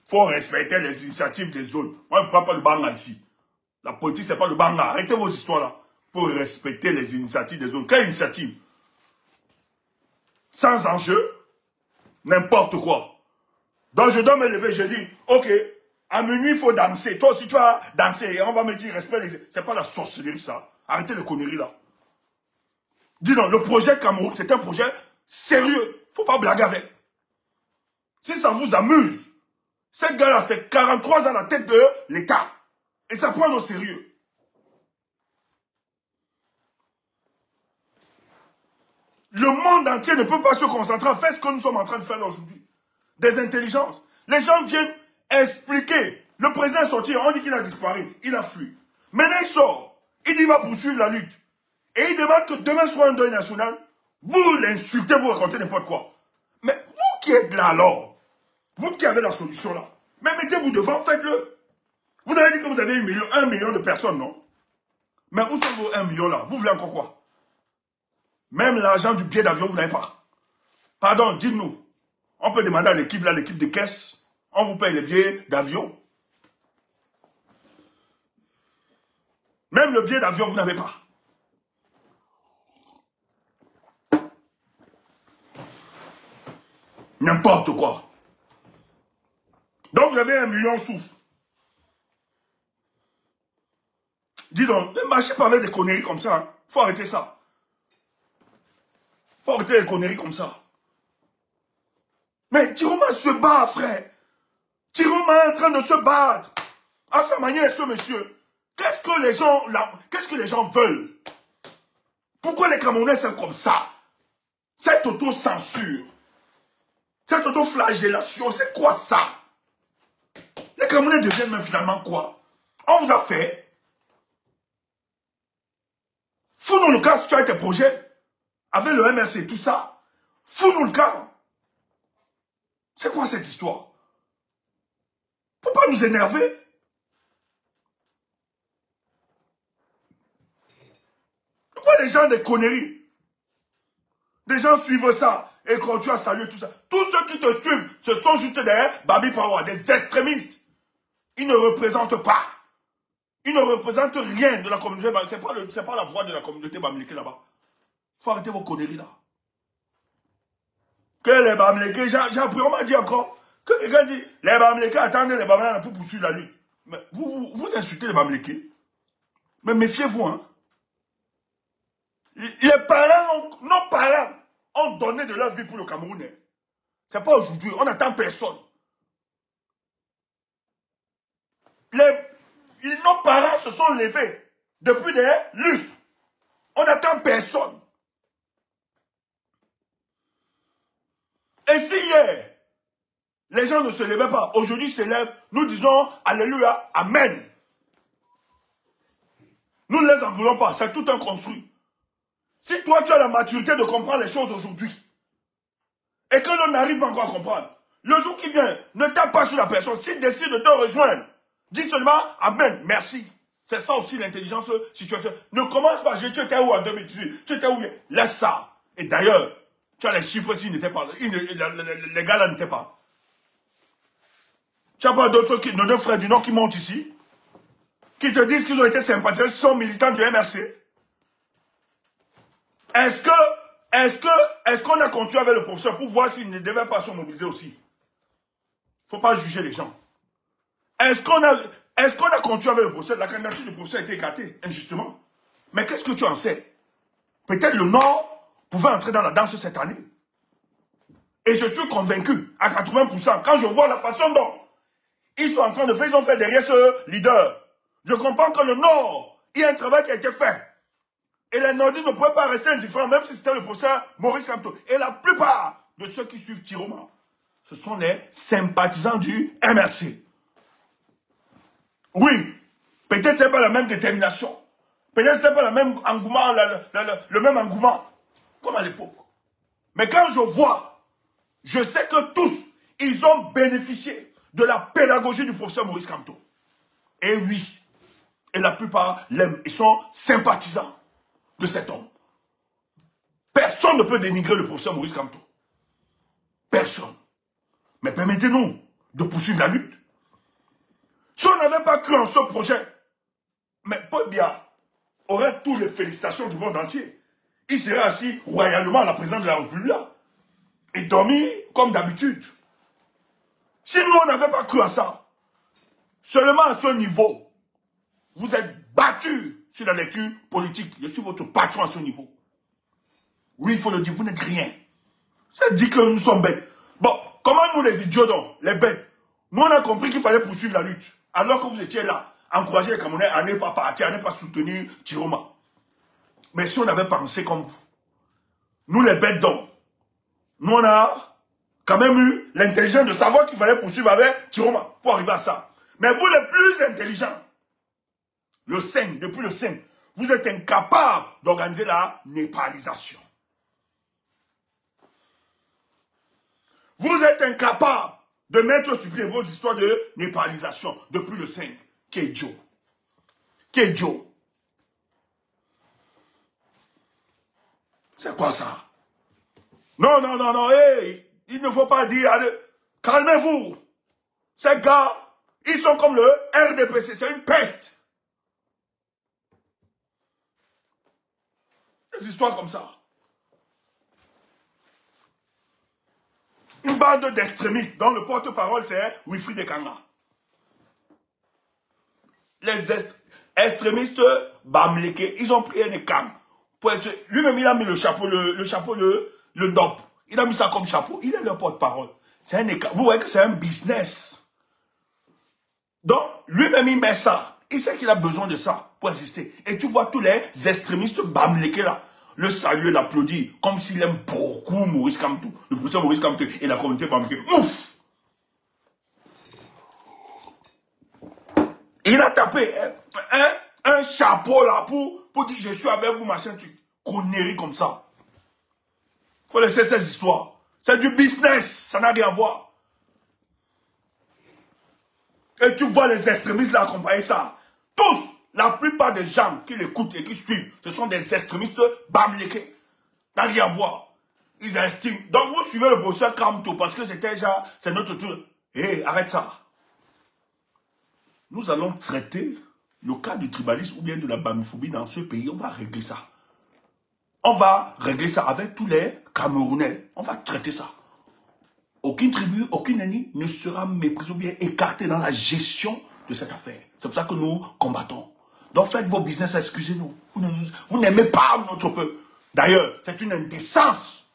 Faut respecter les initiatives des autres. Moi, je ne prends pas le banga ici. La politique, c'est pas le banga. Arrêtez vos histoires là. Faut respecter les initiatives des autres. Quelle initiative? Sans enjeu. N'importe quoi. Donc je dois me lever, je dis, ok, à minuit, il faut danser. Toi aussi, tu vas danser. Et on va me dire, respect les... C'est pas la sorcellerie, ça. Arrêtez les conneries là. Dis donc, le projet Cameroun, c'est un projet sérieux. Faut pas blaguer avec. Si ça vous amuse, cette gars-là, c'est 43 ans à la tête de l'État. Et ça prend au sérieux. Le monde entier ne peut pas se concentrer à faire ce que nous sommes en train de faire aujourd'hui. Des intelligences. Les gens viennent expliquer. Le président est sorti, on dit qu'il a disparu. Il a fui. Maintenant, il sort. Il dit qu'il va poursuivre la lutte. Et il demande que demain soit un deuil national. Vous l'insultez, vous racontez n'importe quoi. Mais vous qui êtes là alors, vous qui avez la solution là, mais mettez-vous devant, faites-le. Vous avez dit que vous avez 1 million de personnes, non? Mais où sont vos 1 million là? Vous voulez encore quoi? Même l'argent du billet d'avion, vous n'avez pas. Pardon, dites-nous. On peut demander à l'équipe là, l'équipe de caisse, on vous paye les billets d'avion. Même le billet d'avion, vous n'avez pas. N'importe quoi. Donc vous avez 1 million souffle. Dis donc, ne marchez pas avec des conneries comme ça. Hein. Faut arrêter ça. Faut arrêter les conneries comme ça. Mais Chiroma se bat, frère. Chiroma est en train de se battre. À sa manière, ce monsieur. Qu'est-ce que les gens veulent? Pourquoi les Camerounais sont comme ça? Cette auto-censure, cette auto-flagellation, c'est quoi ça? Les Camerounais deviennent même finalement quoi? On vous a fait. Fous-nous le cas si tu as tes projets. Avec le MRC, tout ça. Fous-nous le cas. C'est quoi cette histoire? Faut pas nous énerver. Pourquoi les gens des conneries? Des gens suivent ça et continuent à saluer tout ça. Tous ceux qui te suivent, ce sont juste des Babi Power, des extrémistes. Ils ne représentent pas. Ils ne représentent rien de la communauté. C'est pas la voix de la communauté Bamileke là-bas. Il faut arrêter vos conneries là. Que les Bamileke, j'ai appris, on m'a dit encore, que quelqu'un dit, les Bamileke attendent les Bamileke pour poursuivre la lutte. Mais vous insultez les Bamileke. Mais méfiez-vous, hein. Les parents, nos parents ont donné de leur vie pour le Cameroun. C'est pas aujourd'hui, on n'attend personne. Nos parents se sont levés depuis des lustres. On n'attend personne. Et si hier, les gens ne se levaient pas, aujourd'hui se lèvent, nous disons Alléluia, Amen. Nous ne les en voulons pas, c'est tout un construit. Si toi, tu as la maturité de comprendre les choses aujourd'hui, et que l'on n'arrive pas encore à comprendre, le jour qui vient, ne tape pas sur la personne. S'il décide de te rejoindre, dis seulement Amen, merci. C'est ça aussi l'intelligence situation. Ne commence pas, tu étais où en 2018? Tu étais où? Laisse ça. Et d'ailleurs, tu as les chiffres s'ils n'étaient pas. Les gars là n'étaient pas. Tu n'as pas d'autres frères du Nord qui montent ici, qui te disent qu'ils ont été sympathisants, ils sont militants du MRC. Est-ce qu'on a continué avec le professeur pour voir s'il ne devait pas se mobiliser aussi? Il ne faut pas juger les gens. Est-ce qu'on a continué avec le professeur? La candidature du professeur a été écartée, injustement. Mais qu'est-ce que tu en sais? Peut-être le Nord pouvait entrer dans la danse cette année. Et je suis convaincu, à 80%, quand je vois la façon dont ils sont en train de faire, ils ont fait derrière ce leader. Je comprends que le Nord, il y a un travail qui a été fait. Et les Nordistes ne pouvaient pas rester indifférents, même si c'était le professeur Maurice Kamto. Et la plupart de ceux qui suivent Tiroma, ce sont les sympathisants du MRC. Oui, peut-être ce n'est pas la même détermination. Peut-être ce n'est pas le même engouement, le même engouement, comme à l'époque. Mais quand je vois, je sais que tous, ils ont bénéficié de la pédagogie du professeur Maurice Kamto. Et oui, et la plupart l'aiment, ils sont sympathisants de cet homme. Personne ne peut dénigrer le professeur Maurice Kamto. Personne. Mais permettez-nous de poursuivre la lutte. Si on n'avait pas cru en ce projet, mais Paul Biya aurait toutes les félicitations du monde entier. Il serait assis royalement à la présidence de la République et dormi comme d'habitude. Si nous, on n'avait pas cru à ça, seulement à ce niveau, vous êtes battus sur la lecture politique. Je suis votre patron à ce niveau. Oui, il faut le dire, vous n'êtes rien. Ça dit que nous sommes bêtes. Bon, comment nous les idiots donc, les bêtes, nous on a compris qu'il fallait poursuivre la lutte. Alors que vous étiez là, encourager les Camerounais à ne pas partir, à ne pas soutenir Tiroma. Mais si on avait pensé comme vous, nous les bêtes donc, nous on a quand même eu l'intelligence de savoir qu'il fallait poursuivre avec Tiroma pour arriver à ça. Mais vous les plus intelligents, le 5, depuis le 5, vous êtes incapables d'organiser la népalisation. Vous êtes incapables de mettre sur pied vos histoires de népalisation depuis le 5. Qui est Joe? Qui est Joe? C'est quoi ça? Non, non, non, non, hey, il ne faut pas dire, allez, calmez-vous. Ces gars, ils sont comme le RDPC, c'est une peste. Des histoires comme ça. Une bande d'extrémistes dont le porte-parole c'est Wilfried Ekanga. Les extrémistes Bamileke, ils ont pris un camp. Lui-même, il a mis le chapeau, le DOP. Il a mis ça comme chapeau. Il est leur porte-parole. C'est un écart. Vous voyez que c'est un business. Donc, lui-même, il met ça. Il sait qu'il a besoin de ça pour exister. Et tu vois tous les extrémistes bamléqués là, le saluer, l'applaudir, comme s'il aime beaucoup Maurice Kamto, le professeur Maurice Kamto et la communauté bamléquée. Ouf! Il a tapé un chapeau là pour dire je suis avec vous, machin, tu conneries comme ça. Faut laisser ces histoires. C'est du business, ça n'a rien à voir. Et tu vois les extrémistes là accompagner ça. Tous, la plupart des gens qui l'écoutent et qui suivent, ce sont des extrémistes bamléqués. Ça n'a rien à voir. Ils estiment. Donc vous suivez le professeur Kamto parce que c'était déjà, c'est notre tour. Hé, arrête ça. Nous allons traiter le cas du tribalisme ou bien de la bamophobie dans ce pays. On va régler ça. On va régler ça avec tous les Camerounais. On va traiter ça. Aucune tribu, aucune ennemi ne sera méprisée ou bien écartée dans la gestion de cette affaire. C'est pour ça que nous combattons. Donc faites vos business, excusez-nous. Vous n'aimez pas notre peuple. D'ailleurs, c'est une indécence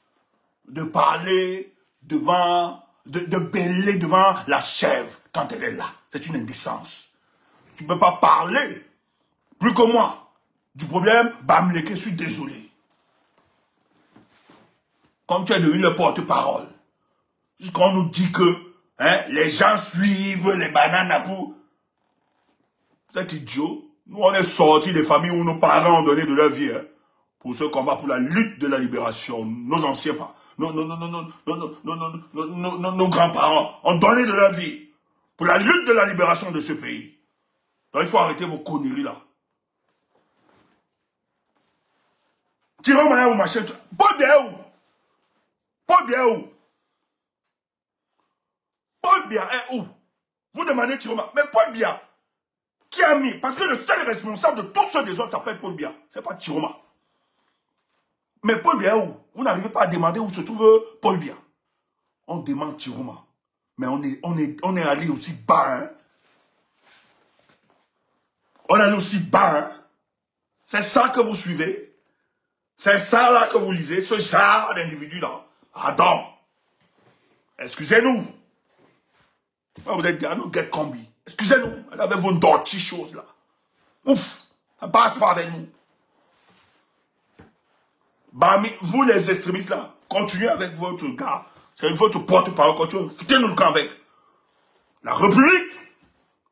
de parler devant, de bêler devant la chèvre quand elle est là. C'est une indécence. Tu ne peux pas parler, plus que moi, du problème bamléqué, je suis désolé. Comme tu es devenu le porte-parole. Jusqu'on nous dit que les gens suivent les bananes pour... Vous êtes idiot. Nous, on est sortis des familles où nos parents ont donné de leur vie pour ce combat, pour la lutte de la libération. Nos anciens parents, nos grands-parents ont donné de leur vie pour la lutte de la libération de ce pays. Donc, il faut arrêter vos conneries là. Tirons maintenant au machin. Paul Biya où? Paul Biya où? Paul Biya est où? Vous demandez Tiroma. Mais Paul Biya, qui a mis? Parce que le seul responsable de tous ceux des autres s'appelle Paul Biya. Ce n'est pas Tiroma. Mais Paul Biya est où? Vous n'arrivez pas à demander où se trouve Paul Biya. On demande Tiroma. Mais on est allé aussi bas. Hein? On est allé aussi bas. Hein? C'est ça que vous suivez. C'est ça là que vous lisez. Ce genre d'individu là. Adam. Excusez-nous. Vous êtes à nous get combi. Excusez-nous. Elle avait vos dirty choses là. Ouf. Ça passe pas avec nous. Bah, vous les extrémistes là, continuez avec votre gars. C'est votre porte-parole. Continuez. Foutez-nous le camp avec. La République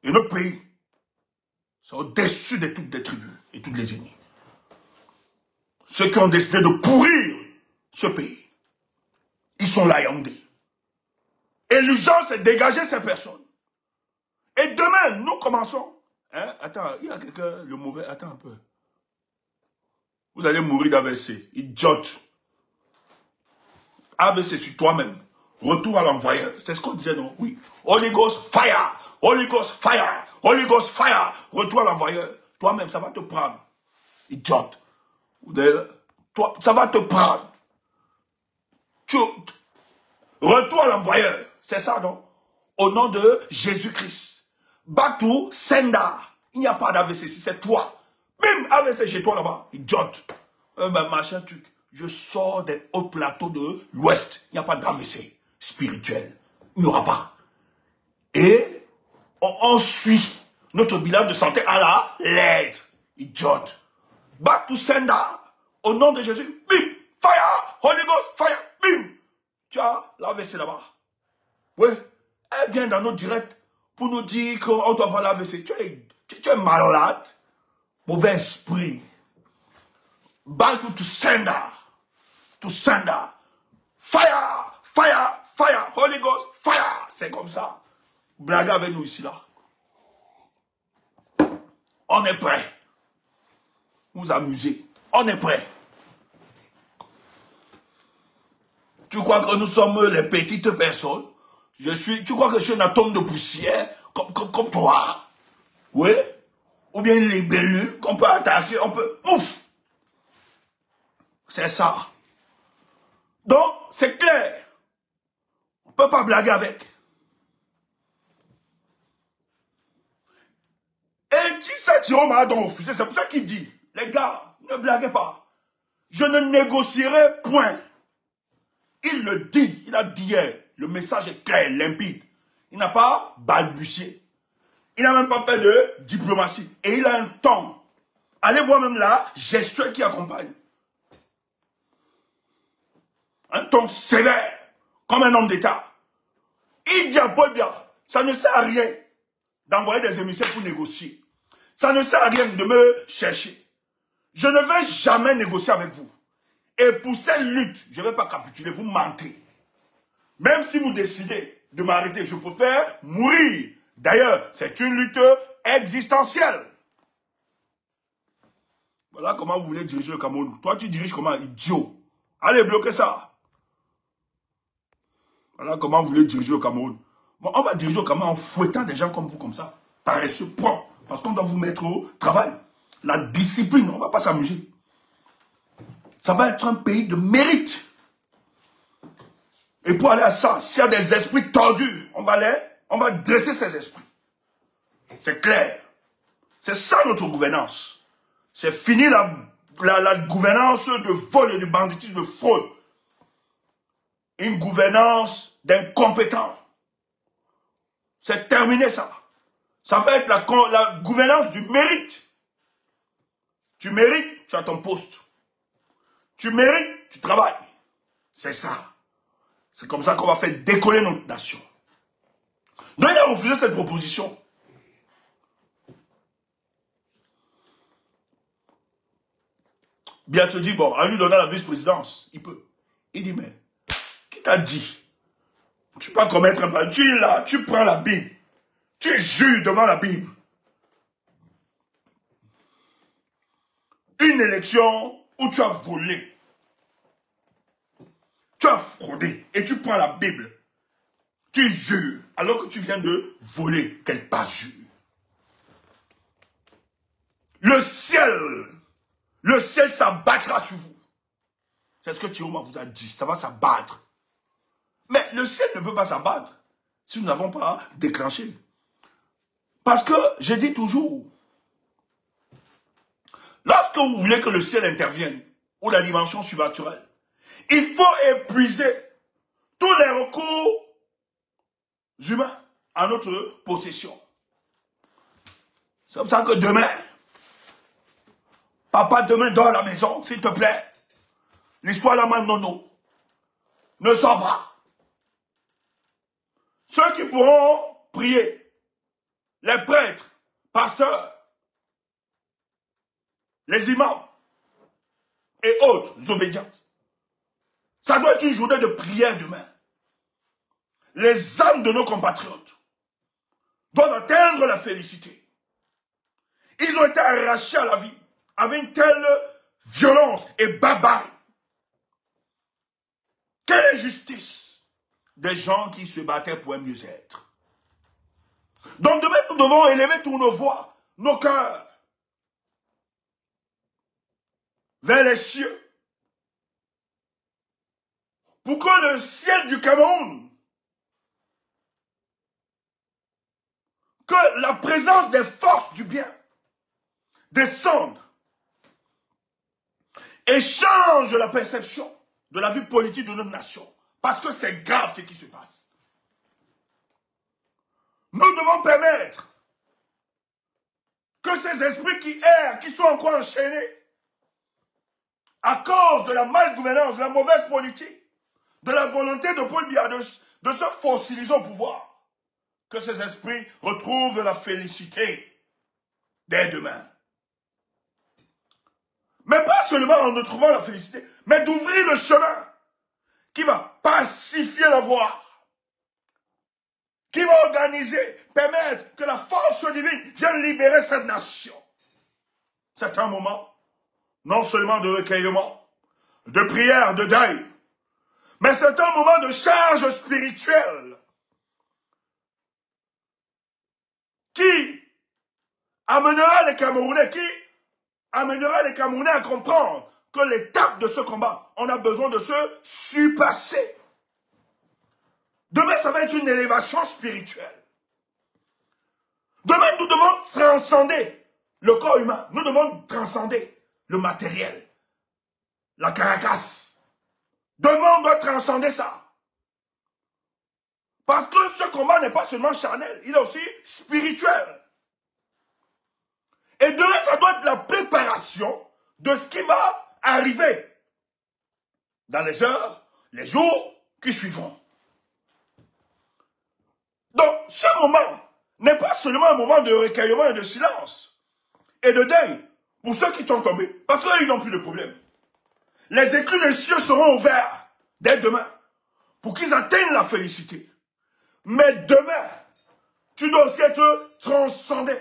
et notre pays sont au-dessus de toutes les tribus et toutes les ennemis. Ceux qui ont décidé de pourrir ce pays, ils sont là, Yaoundé. Et l'urgence, c'est dégager ces personnes. Et demain, nous commençons. Hein? Attends, il y a quelqu'un, le mauvais. Attends un peu. Vous allez mourir d'AVC. Idiote. AVC sur toi-même. Retour à l'envoyeur. C'est ce qu'on disait, non? Oui. Holy Ghost, fire. Holy Ghost, fire. Holy Ghost, fire. Retour à l'envoyeur. Toi-même, ça va te prendre. Idiote. Toi, ça va te prendre. Retour à l'envoyeur. C'est ça, non? Au nom de Jésus-Christ. Back to sender. Il n'y a pas d'AVC ici, c'est toi. Bim, AVC chez toi là-bas. Idiote. Machin truc. Je sors des hauts plateaux de l'Ouest. Il n'y a pas d'AVC spirituel. Il n'y aura pas. Et on suit notre bilan de santé à la lettre. Idiote. Back to sender. Au nom de Jésus. Bim. Fire. Holy Ghost. Fire. Bim. Tu as l'AVC là-bas. Oui. Elle vient dans nos directs pour nous dire qu'on doit avoir l'AVC. Tu es malade. Mauvais esprit. Back to sender. To sender. Fire. Fire. Fire. Holy Ghost. Fire. C'est comme ça. Blaguez avec nous ici là. On est prêt. Vous amusez. On est prêt. Tu crois que nous sommes les petites personnes? Tu crois que je suis un atome de poussière comme toi? Oui? Ou bien les libellule qu'on peut attaquer, on peut... Ouf! C'est ça. Donc, c'est clair. On ne peut pas blaguer avec. Et si ça tire ma dans mon fusil, c'est pour ça qu'il dit, les gars, ne blaguez pas. Je ne négocierai point. Il le dit, il a dit hier. Le message est clair, limpide. Il n'a pas balbutié. Il n'a même pas fait de diplomatie. Et il a un ton. Allez voir même la gestuelle qui accompagne. Un ton sévère, comme un homme d'État. Il dit à Paul Biya, ça ne sert à rien d'envoyer des émissaires pour négocier. Ça ne sert à rien de me chercher. Je ne vais jamais négocier avec vous. Et pour cette lutte, je ne vais pas capituler, vous mentez. Même si vous décidez de m'arrêter, je préfère mourir. D'ailleurs, c'est une lutte existentielle. Voilà comment vous voulez diriger le Cameroun. Toi, tu diriges comment, idiot? Allez, bloquez ça. Voilà comment vous voulez diriger le Cameroun. Bon, on va diriger le Cameroun en fouettant des gens comme vous, comme ça. Paresseux, propre. Parce qu'on doit vous mettre au travail. La discipline, on ne va pas s'amuser. Ça va être un pays de mérite. Et pour aller à ça, s'il y a des esprits tordus, on va dresser ces esprits. C'est clair. C'est ça notre gouvernance. C'est fini la gouvernance de vol et de banditisme, de fraude. Une gouvernance d'incompétents. C'est terminé ça. Ça va être la gouvernance du mérite. Tu mérites, tu as ton poste. Tu mérites, tu travailles. C'est ça. C'est comme ça qu'on va faire décoller notre nation. Donc il a refusé cette proposition. Bien se dit, bon, à lui donner la vice-présidence, il peut. Il dit, mais, qui t'a dit? Tu peux pas commettre un mal. Tu es là, tu prends la Bible. Tu jures devant la Bible. Une élection où tu as volé. Tu as fraudé et tu prends la Bible. Tu jures alors que tu viens de voler. Quel parjure. Le ciel s'abattra sur vous. C'est ce que Thieroma vous a dit. Ça va s'abattre. Mais le ciel ne peut pas s'abattre si nous n'avons pas déclenché. Parce que, je dis toujours, lorsque vous voulez que le ciel intervienne, ou la dimension surnaturelle, il faut épuiser tous les recours humains à notre possession. C'est comme ça que demain, papa demain dors à la maison, s'il te plaît. L'histoire la même nono. Ne sort pas. Ceux qui pourront prier, les prêtres, pasteurs, les imams et autres obédiences. Ça doit être une journée de prière demain. Les âmes de nos compatriotes doivent atteindre la félicité. Ils ont été arrachés à la vie avec une telle violence et barbarie. Quelle injustice des gens qui se battaient pour un mieux-être. Donc demain, nous devons élever toutes nos voix, nos cœurs, vers les cieux, pour que le ciel du Cameroun, que la présence des forces du bien descende et change la perception de la vie politique de notre nation. Parce que c'est grave ce qui se passe. Nous devons permettre que ces esprits qui errent, qui sont encore enchaînés, à cause de la malgouvernance, de la mauvaise politique, de la volonté de Paul Biya de se fossiliser au pouvoir, que ces esprits retrouvent la félicité dès demain. Mais pas seulement en ne trouvant la félicité, mais d'ouvrir le chemin qui va pacifier la voie, qui va organiser, permettre que la force divine vienne libérer cette nation. C'est un moment, non seulement de recueillement, de prière, de deuil, mais c'est un moment de charge spirituelle qui amènera les Camerounais, à comprendre que l'étape de ce combat, on a besoin de se surpasser. Demain, ça va être une élévation spirituelle. Demain, nous devons transcender le corps humain. Nous devons transcender le matériel, la caracasse. Demain, on doit transcender ça. Parce que ce combat n'est pas seulement charnel, il est aussi spirituel. Et demain, ça doit être la préparation de ce qui va arriver dans les heures, les jours qui suivront. Donc, ce moment n'est pas seulement un moment de recueillement et de silence et de deuil pour ceux qui sont tombés, parce qu'ils n'ont plus de problème. Les écluses des cieux seront ouverts dès demain pour qu'ils atteignent la félicité. Mais demain, tu dois aussi être transcendé.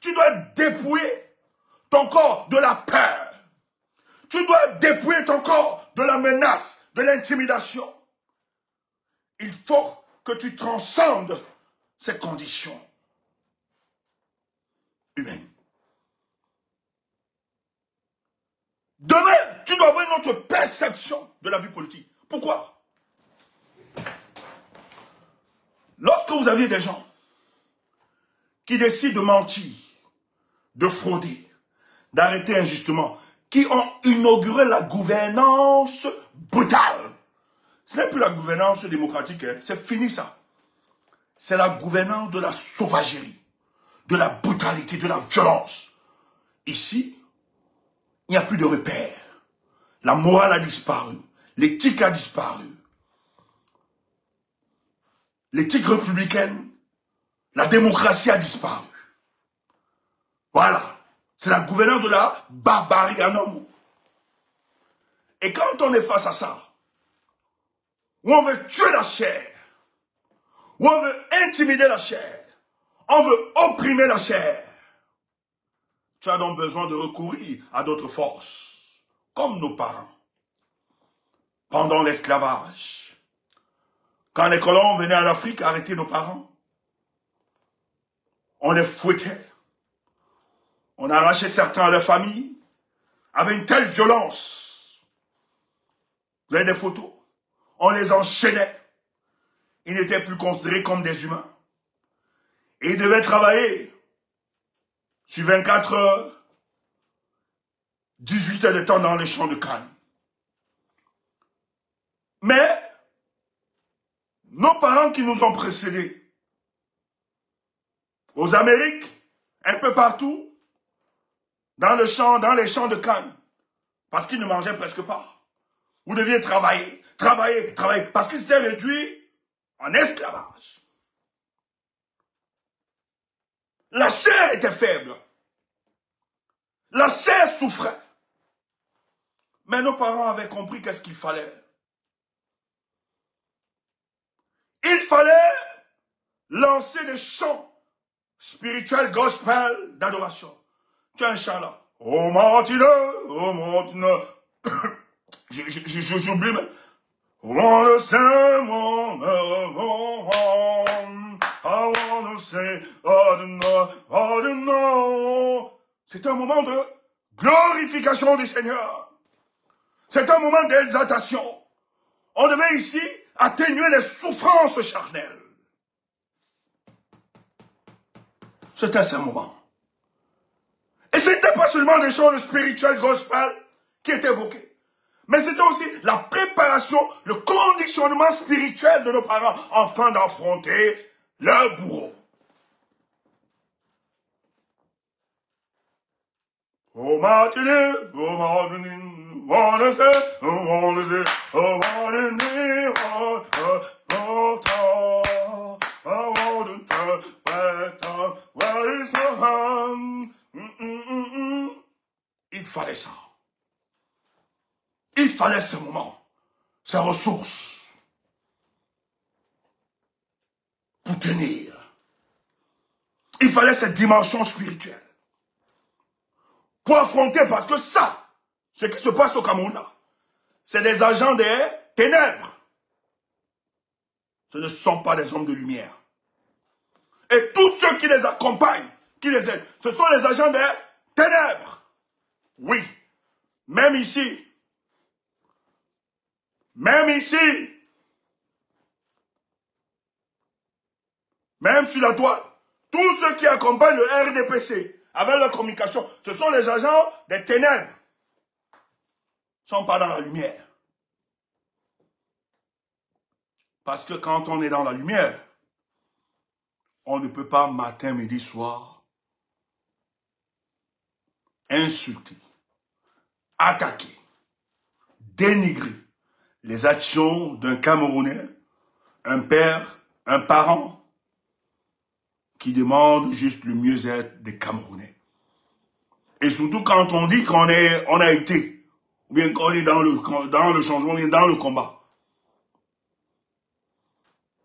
Tu dois dépouiller ton corps de la peur. Tu dois dépouiller ton corps de la menace, de l'intimidation. Il faut que tu transcendes ces conditions humaines. Demain, tu dois avoir une autre perception de la vie politique. Pourquoi? Lorsque vous aviez des gens qui décident de mentir, de frauder, d'arrêter injustement, qui ont inauguré la gouvernance brutale. Ce n'est plus la gouvernance démocratique, hein. C'est fini ça. C'est la gouvernance de la sauvagerie, de la brutalité, de la violence. Ici, il n'y a plus de repères. La morale a disparu. L'éthique a disparu. L'éthique républicaine, la démocratie a disparu. Voilà. C'est la gouvernance de la barbarie en homme. Et quand on est face à ça, où on veut tuer la chair, où on veut intimider la chair, on veut opprimer la chair, tu as donc besoin de recourir à d'autres forces, comme nos parents. Pendant l'esclavage, quand les colons venaient en Afrique arrêter nos parents, on les fouettait. On arrachait certains à leur famille avec une telle violence. Vous avez des photos? On les enchaînait. Ils n'étaient plus considérés comme des humains. Et ils devaient travailler sur 24 heures, 18 heures de temps dans les champs de canne. Mais, nos parents qui nous ont précédés, aux Amériques, un peu partout, dans les champs de canne, parce qu'ils ne mangeaient presque pas. Vous deviez travailler, travailler, travailler, parce qu'ils étaient réduits en esclavage. La chair était faible. La chair souffrait. Mais nos parents avaient compris qu'est-ce qu'il fallait. Il fallait lancer des chants spirituels, gospel, d'adoration. Tu as un chant là. Oh Martina, oh Martina. J'oublie, mais. Oh wanna say, I wanna say, oh no. C'est un moment de glorification du Seigneur. C'est un moment d'exaltation. On devait ici atténuer les souffrances charnelles. C'était ce moment. Et ce n'était pas seulement des chants spirituels, gospel, qui étaient évoqués. Mais c'était aussi la préparation, le conditionnement spirituel de nos parents afin d'affronter leur bourreau. Oh matinée, oh matinée, wanna say, oh wanna say, oh matinée, oh I wanna turn back down, where is your hand? Il fallait ça. Il fallait ce moment, ces ressources, pour tenir. Il fallait cette dimension spirituelle. Pour affronter, parce que ça, ce qui se passe au Cameroun là, c'est des agents des ténèbres. Ce ne sont pas des hommes de lumière. Et tous ceux qui les accompagnent, qui les aident, ce sont les agents des ténèbres. Oui, même ici, même sur la toile, tous ceux qui accompagnent le RDPC avec leur communication, ce sont les agents des ténèbres. Ils ne sont pas dans la lumière. Parce que quand on est dans la lumière, on ne peut pas matin, midi, soir insulter, attaquer, dénigrer les actions d'un Camerounais, un père, un parent qui demande juste le mieux-être des Camerounais. Et surtout quand on dit qu'on a été, ou bien qu'on est dans le changement, ou bien dans le combat.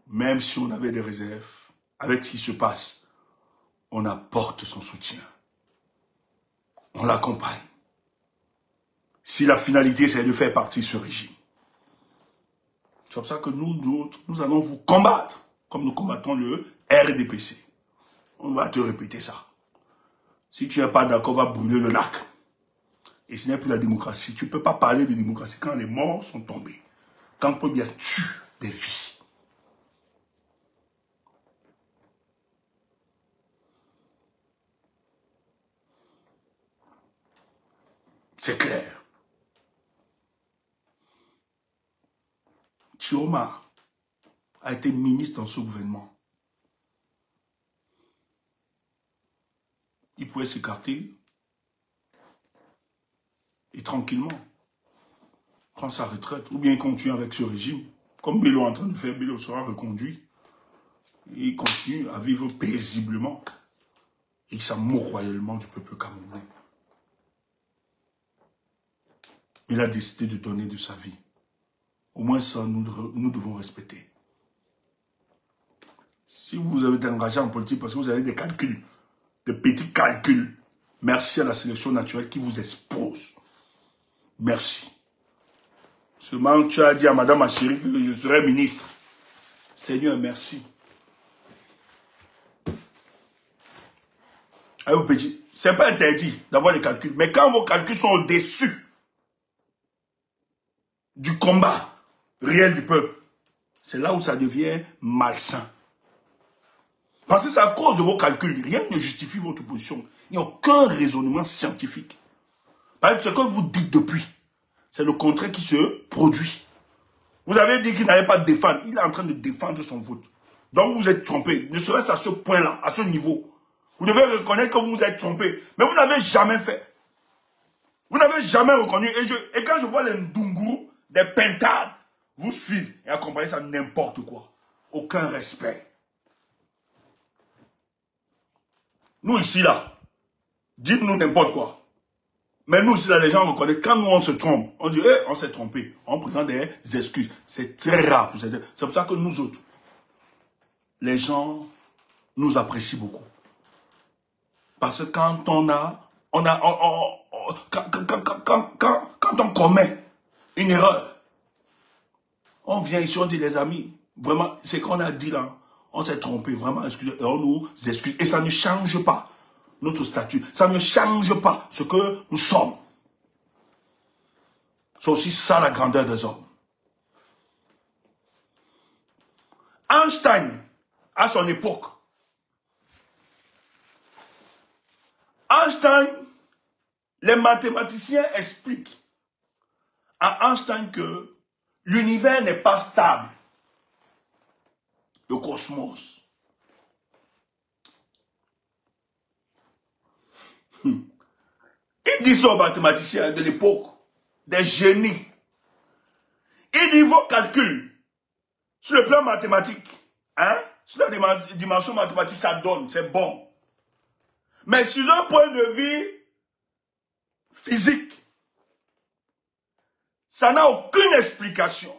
Même si on avait des réserves, avec ce qui se passe, on apporte son soutien. On l'accompagne. Si la finalité, c'est de faire partie de ce régime. C'est pour ça que nous allons vous combattre, comme nous combattons le RDPC. On va te répéter ça. Si tu n'es pas d'accord, on va brûler le lac. Et ce n'est plus la démocratie. Tu ne peux pas parler de démocratie quand les morts sont tombés. Quand on peut bien tuer des vies. C'est clair. Chioma a été ministre dans ce gouvernement. Il pouvait s'écarter et tranquillement prendre sa retraite ou bien continuer avec ce régime. Comme Bello est en train de faire, Bello sera reconduit. Et il continue à vivre paisiblement. Et il s'amoure royalement du peuple camerounais. Il a décidé de donner de sa vie. Au moins ça, nous devons respecter. Si vous avez été engagé en politique parce que vous avez des calculs, des petits calculs, merci à la sélection naturelle qui vous expose. Merci. Seulement, tu as dit à Madame Achiri que je serai ministre. Seigneur, merci. Allez, petit, c'est pas interdit d'avoir des calculs, mais quand vos calculs sont au-dessus du combat réel du peuple, c'est là où ça devient malsain. Parce que c'est à cause de vos calculs. Rien ne justifie votre position. Il n'y a aucun raisonnement scientifique. Parce que ce que vous dites depuis, c'est le contraire qui se produit. Vous avez dit qu'il n'allait pas défendre. Il est en train de défendre son vote. Donc vous vous êtes trompé. Ne serait-ce à ce point-là, à ce niveau. Vous devez reconnaître que vous vous êtes trompé. Mais vous n'avez jamais fait. Vous n'avez jamais reconnu. Et quand je vois les Ndunguru, des pintades, vous suivez et accompagnez ça n'importe quoi. Aucun respect. Nous ici là, dites-nous n'importe quoi. Mais nous ici là, les gens reconnaissent. Quand nous on se trompe, on dit, on s'est trompé. On présente des excuses. C'est très rare. C'est pour ça que nous autres, les gens nous apprécient beaucoup. Parce que quand quand on commet une erreur, on vient ici, on dit les amis, vraiment, c'est qu'on a dit là, on s'est trompé, vraiment, excusez, et on nous excuse. Et ça ne change pas notre statut, ça ne change pas ce que nous sommes. C'est aussi ça la grandeur des hommes. Einstein, à son époque, Einstein, les mathématiciens expliquent à Einstein que l'univers n'est pas stable. Le cosmos. Il dit ça aux mathématiciens de l'époque, des génies. Il dit vos calculs, sur le plan mathématique, sur la dimension mathématique, ça donne, c'est bon. Mais sur un point de vue physique, ça n'a aucune explication.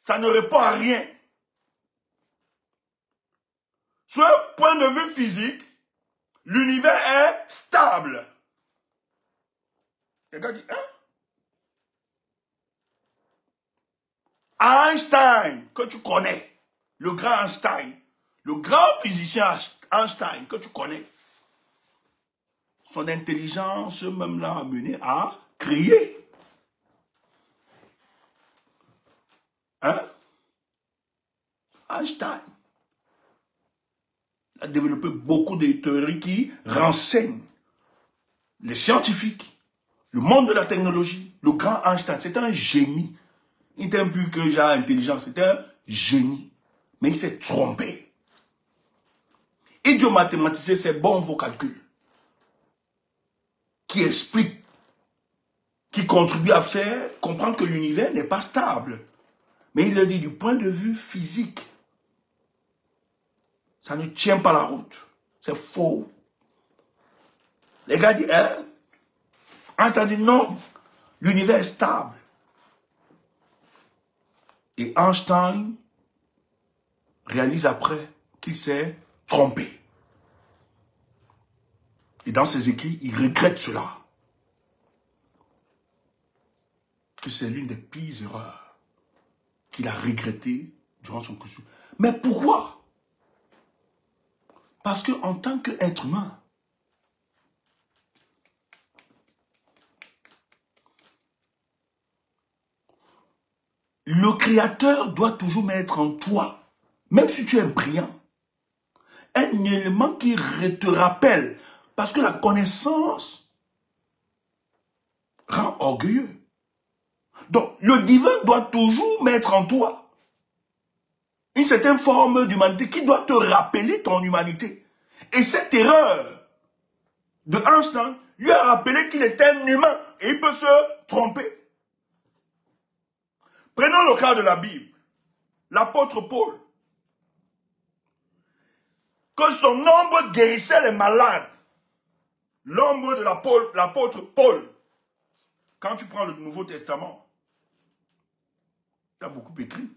Ça ne répond à rien. Sur un point de vue physique, l'univers est stable. Le gars dit, Einstein, que tu connais, le grand Einstein, le grand physicien Einstein, que tu connais, son intelligence même l'a amené à créer. Einstein a développé beaucoup de théories qui renseignent les scientifiques, le monde de la technologie. Le grand Einstein, c'est un génie. Il n'était plus que genre intelligent, c'était un génie. Mais il s'est trompé. Idiot mathématicien, c'est bon vos calculs. qui explique, qui contribue à faire comprendre que l'univers n'est pas stable. Mais il le dit du point de vue physique. Ça ne tient pas la route. C'est faux. Les gars disent, hein? Einstein dit non, l'univers est stable. Et Einstein réalise après qu'il s'est trompé. Et dans ses écrits, il regrette cela. Que c'est l'une des pires erreurs qu'il a regrettées durant son cursus. Mais pourquoi? Parce qu'en tant qu'être humain, le Créateur doit toujours mettre en toi, même si tu es brillant, un élément qui te rappelle, parce que la connaissance rend orgueilleux. Donc, le divin doit toujours mettre en toi une certaine forme d'humanité qui doit te rappeler ton humanité. Et cette erreur de Einstein lui a rappelé qu'il était un humain et il peut se tromper. Prenons le cas de la Bible. L'apôtre Paul. Que son ombre guérissait les malades. L'ombre de l'apôtre Paul. Quand tu prends le Nouveau Testament, il y a beaucoup écrit.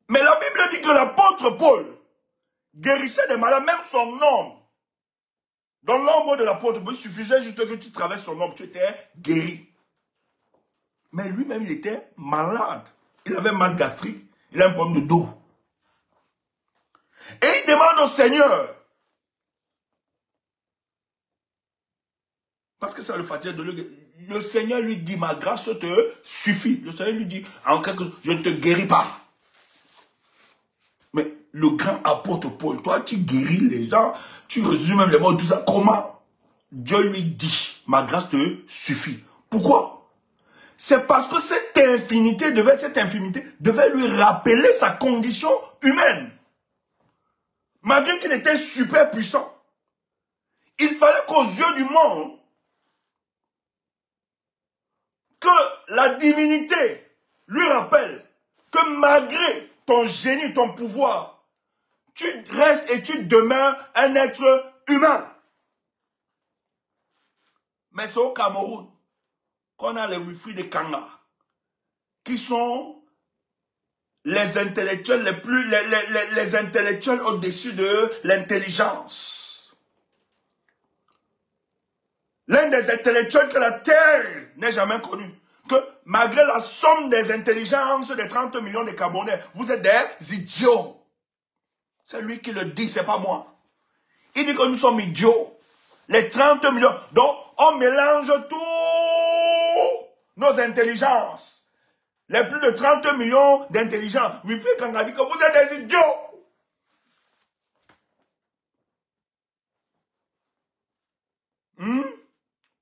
Mais la Bible dit que l'apôtre Paul guérissait des malades, même son ombre. Dans l'ombre de l'apôtre Paul, il suffisait juste que tu traverses son ombre, tu étais guéri. Mais lui-même, il était malade. Il avait mal gastrique, il a un problème de dos. Et il demande au Seigneur, parce que ça le fatigue de le Seigneur lui dit, ma grâce te suffit. Le Seigneur lui dit, en quelque chose, je ne te guéris pas. Mais le grand apôtre Paul, toi, tu guéris les gens, tu résumes même les mots, tout ça. Comment? Dieu lui dit, ma grâce te suffit. Pourquoi? C'est parce que cette infinité devait lui rappeler sa condition humaine. Malgré qu'il était super puissant. Il fallait qu'aux yeux du monde, que la divinité lui rappelle que malgré ton génie, ton pouvoir, tu restes et tu demeures un être humain. Mais c'est au Cameroun qu'on a les Wilfried de Kanga, qui sont les intellectuels les intellectuels au-dessus de l'intelligence. L'un des intellectuels que la Terre n'ait jamais connu. Que malgré la somme des intelligences des 30 millions de Camerounais, vous êtes des idiots. C'est lui qui le dit, c'est pas moi. Il dit que nous sommes idiots. Les 30 millions. Donc, on mélange tous nos intelligences. Les plus de 30 millions d'intelligents. Wilfried Kanga dit que vous êtes des idiots.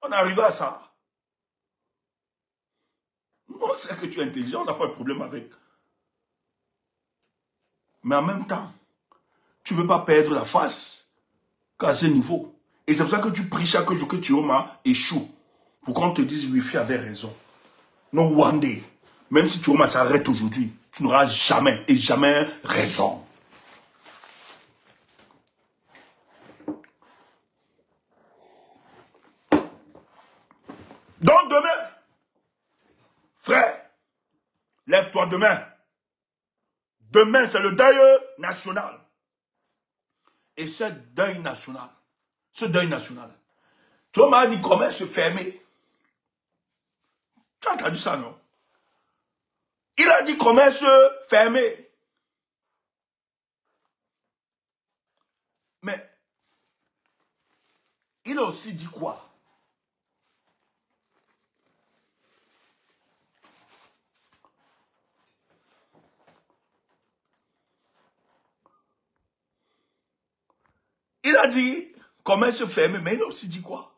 On est arrivé à ça. On sait que tu es intelligent, on n'a pas de problème avec. Mais en même temps, tu ne veux pas perdre la face qu'à ce niveau. Et c'est pour ça que tu pries chaque jour que Chioma échoue. Pour qu'on te dise, Wilfried avait raison. Non, one day. Même si Chioma s'arrête aujourd'hui, tu n'auras jamais et jamais raison. Donc demain, frère, lève-toi demain. Demain, c'est le deuil national. Et ce deuil national, tu m'as dit comment se fermer. Tu as entendu ça, non? Il a dit comment se fermer. Mais, il a aussi dit quoi? Il a dit comment se fermer, mais il a aussi dit quoi?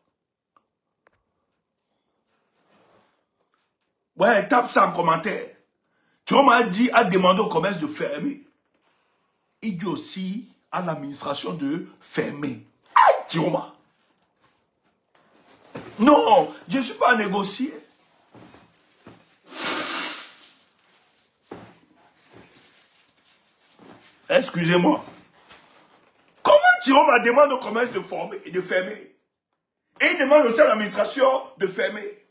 Ouais, tape ça en commentaire. Thioma a demandé au commerce de fermer. Il dit aussi à l'administration de fermer. Aïe, Thioma. Non, je ne suis pas à négocier. Excusez-moi. Comment Thierry m'a demandé au commerce de former et de fermer? Et il demande aussi à l'administration de fermer.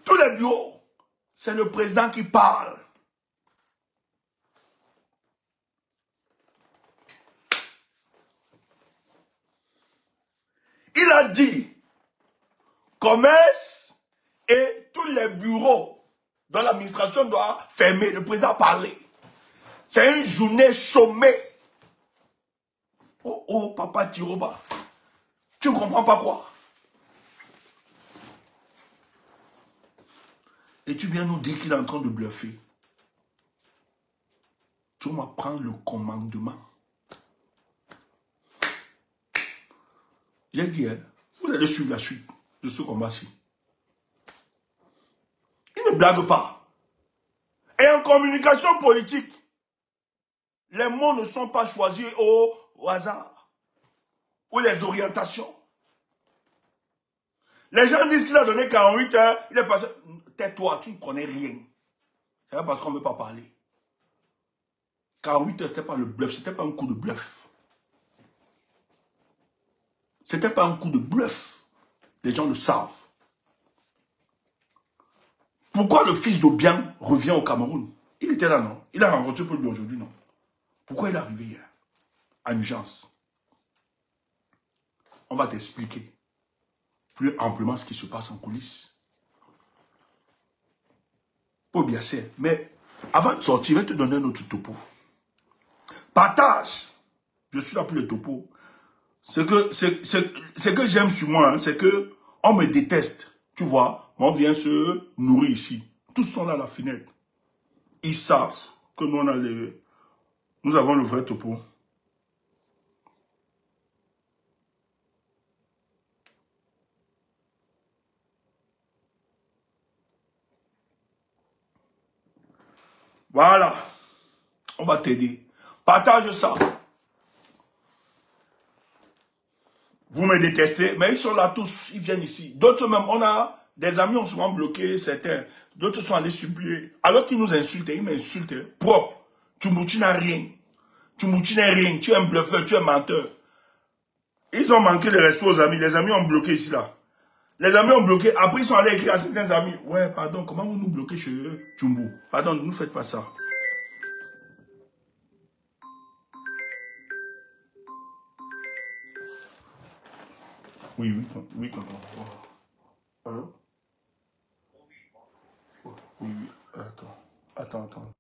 Tous les bureaux, c'est le président qui parle. Il a dit, commerce et tous les bureaux dans l'administration doivent fermer. Le président a parlé. C'est une journée chômée. Oh, oh, papa Tiroba. Tu ne comprends pas quoi? Et tu viens nous dire qu'il est en train de bluffer. Tu vas prendre le commandement. J'ai dit, hein, vous allez suivre la suite de ce combat-ci. Il ne blague pas. Et en communication politique, les mots ne sont pas choisis au hasard. Ou les orientations. Les gens disent qu'il a donné 48 heures, il est passé... Tais-toi, tu ne connais rien. C'est pas parce qu'on ne veut pas parler. 48 heures, ce n'était pas le bluff, ce n'était pas un coup de bluff. Ce n'était pas un coup de bluff. Les gens le savent. Pourquoi le fils d'Obiang revient au Cameroun? Il était là, non? Il a rencontré Paul Biya aujourd'hui, non? Pourquoi il est arrivé hier? À urgence. On va t'expliquer plus amplement ce qui se passe en coulisses. Paul Biya sait. Mais avant de sortir, je vais te donner un autre topo. Partage. Je suis là pour le topo. Ce que j'aime sur moi, hein, c'est que on me déteste. Tu vois, on vient se nourrir ici. Tous sont là à la fenêtre. Ils savent que nous avons le vrai topo. Voilà. On va t'aider. Partage ça. Vous me détestez, mais ils sont là tous, ils viennent ici. D'autres même, on a des amis ont souvent bloqué certains. D'autres sont allés supplier. Alors qu'ils nous insultent, ils m'insultent. Propre. Tu n'as rien. Tu n'as rien. Tu es un bluffeur, tu es un menteur. Ils ont manqué de respect aux amis. Les amis ont bloqué ici, là. Les amis ont bloqué. Après, ils sont allés écrire à certains amis. Ouais, pardon, comment vous nous bloquez chez eux, Jumbo? Pardon, ne nous faites pas ça. Oui, oui, tonton. Allô? Oui, oui. Attends.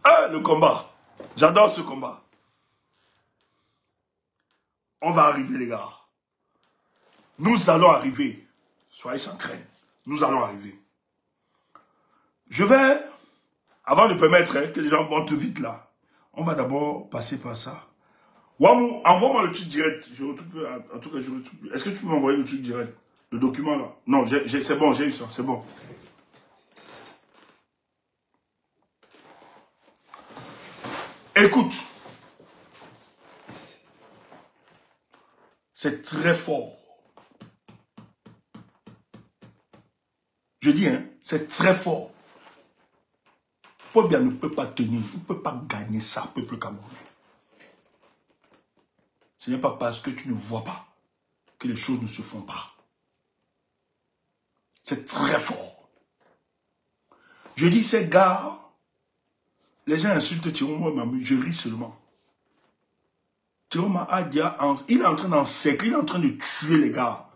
Ah, le combat. J'adore ce combat. On va arriver, les gars. Nous allons arriver. Soyez sans crainte. Nous allons arriver. Je vais, avant de permettre que les gens montent vite là, on va d'abord passer par ça. Wamou, envoie-moi le truc direct. En tout cas, est-ce que tu peux m'envoyer le truc direct? Le document là? Non, c'est bon, j'ai eu ça, c'est bon. Écoute. C'est très fort. Je dis, hein, c'est très fort. Pobia ne peut pas tenir, il ne peut pas gagner ça, peuple camerounais. Ce n'est pas parce que tu ne vois pas que les choses ne se font pas. C'est très fort. Je dis, ces gars, les gens insultent Tiroma, je ris seulement. Tiroma Adia, il est en train d'encercler, il est en train de tuer les gars.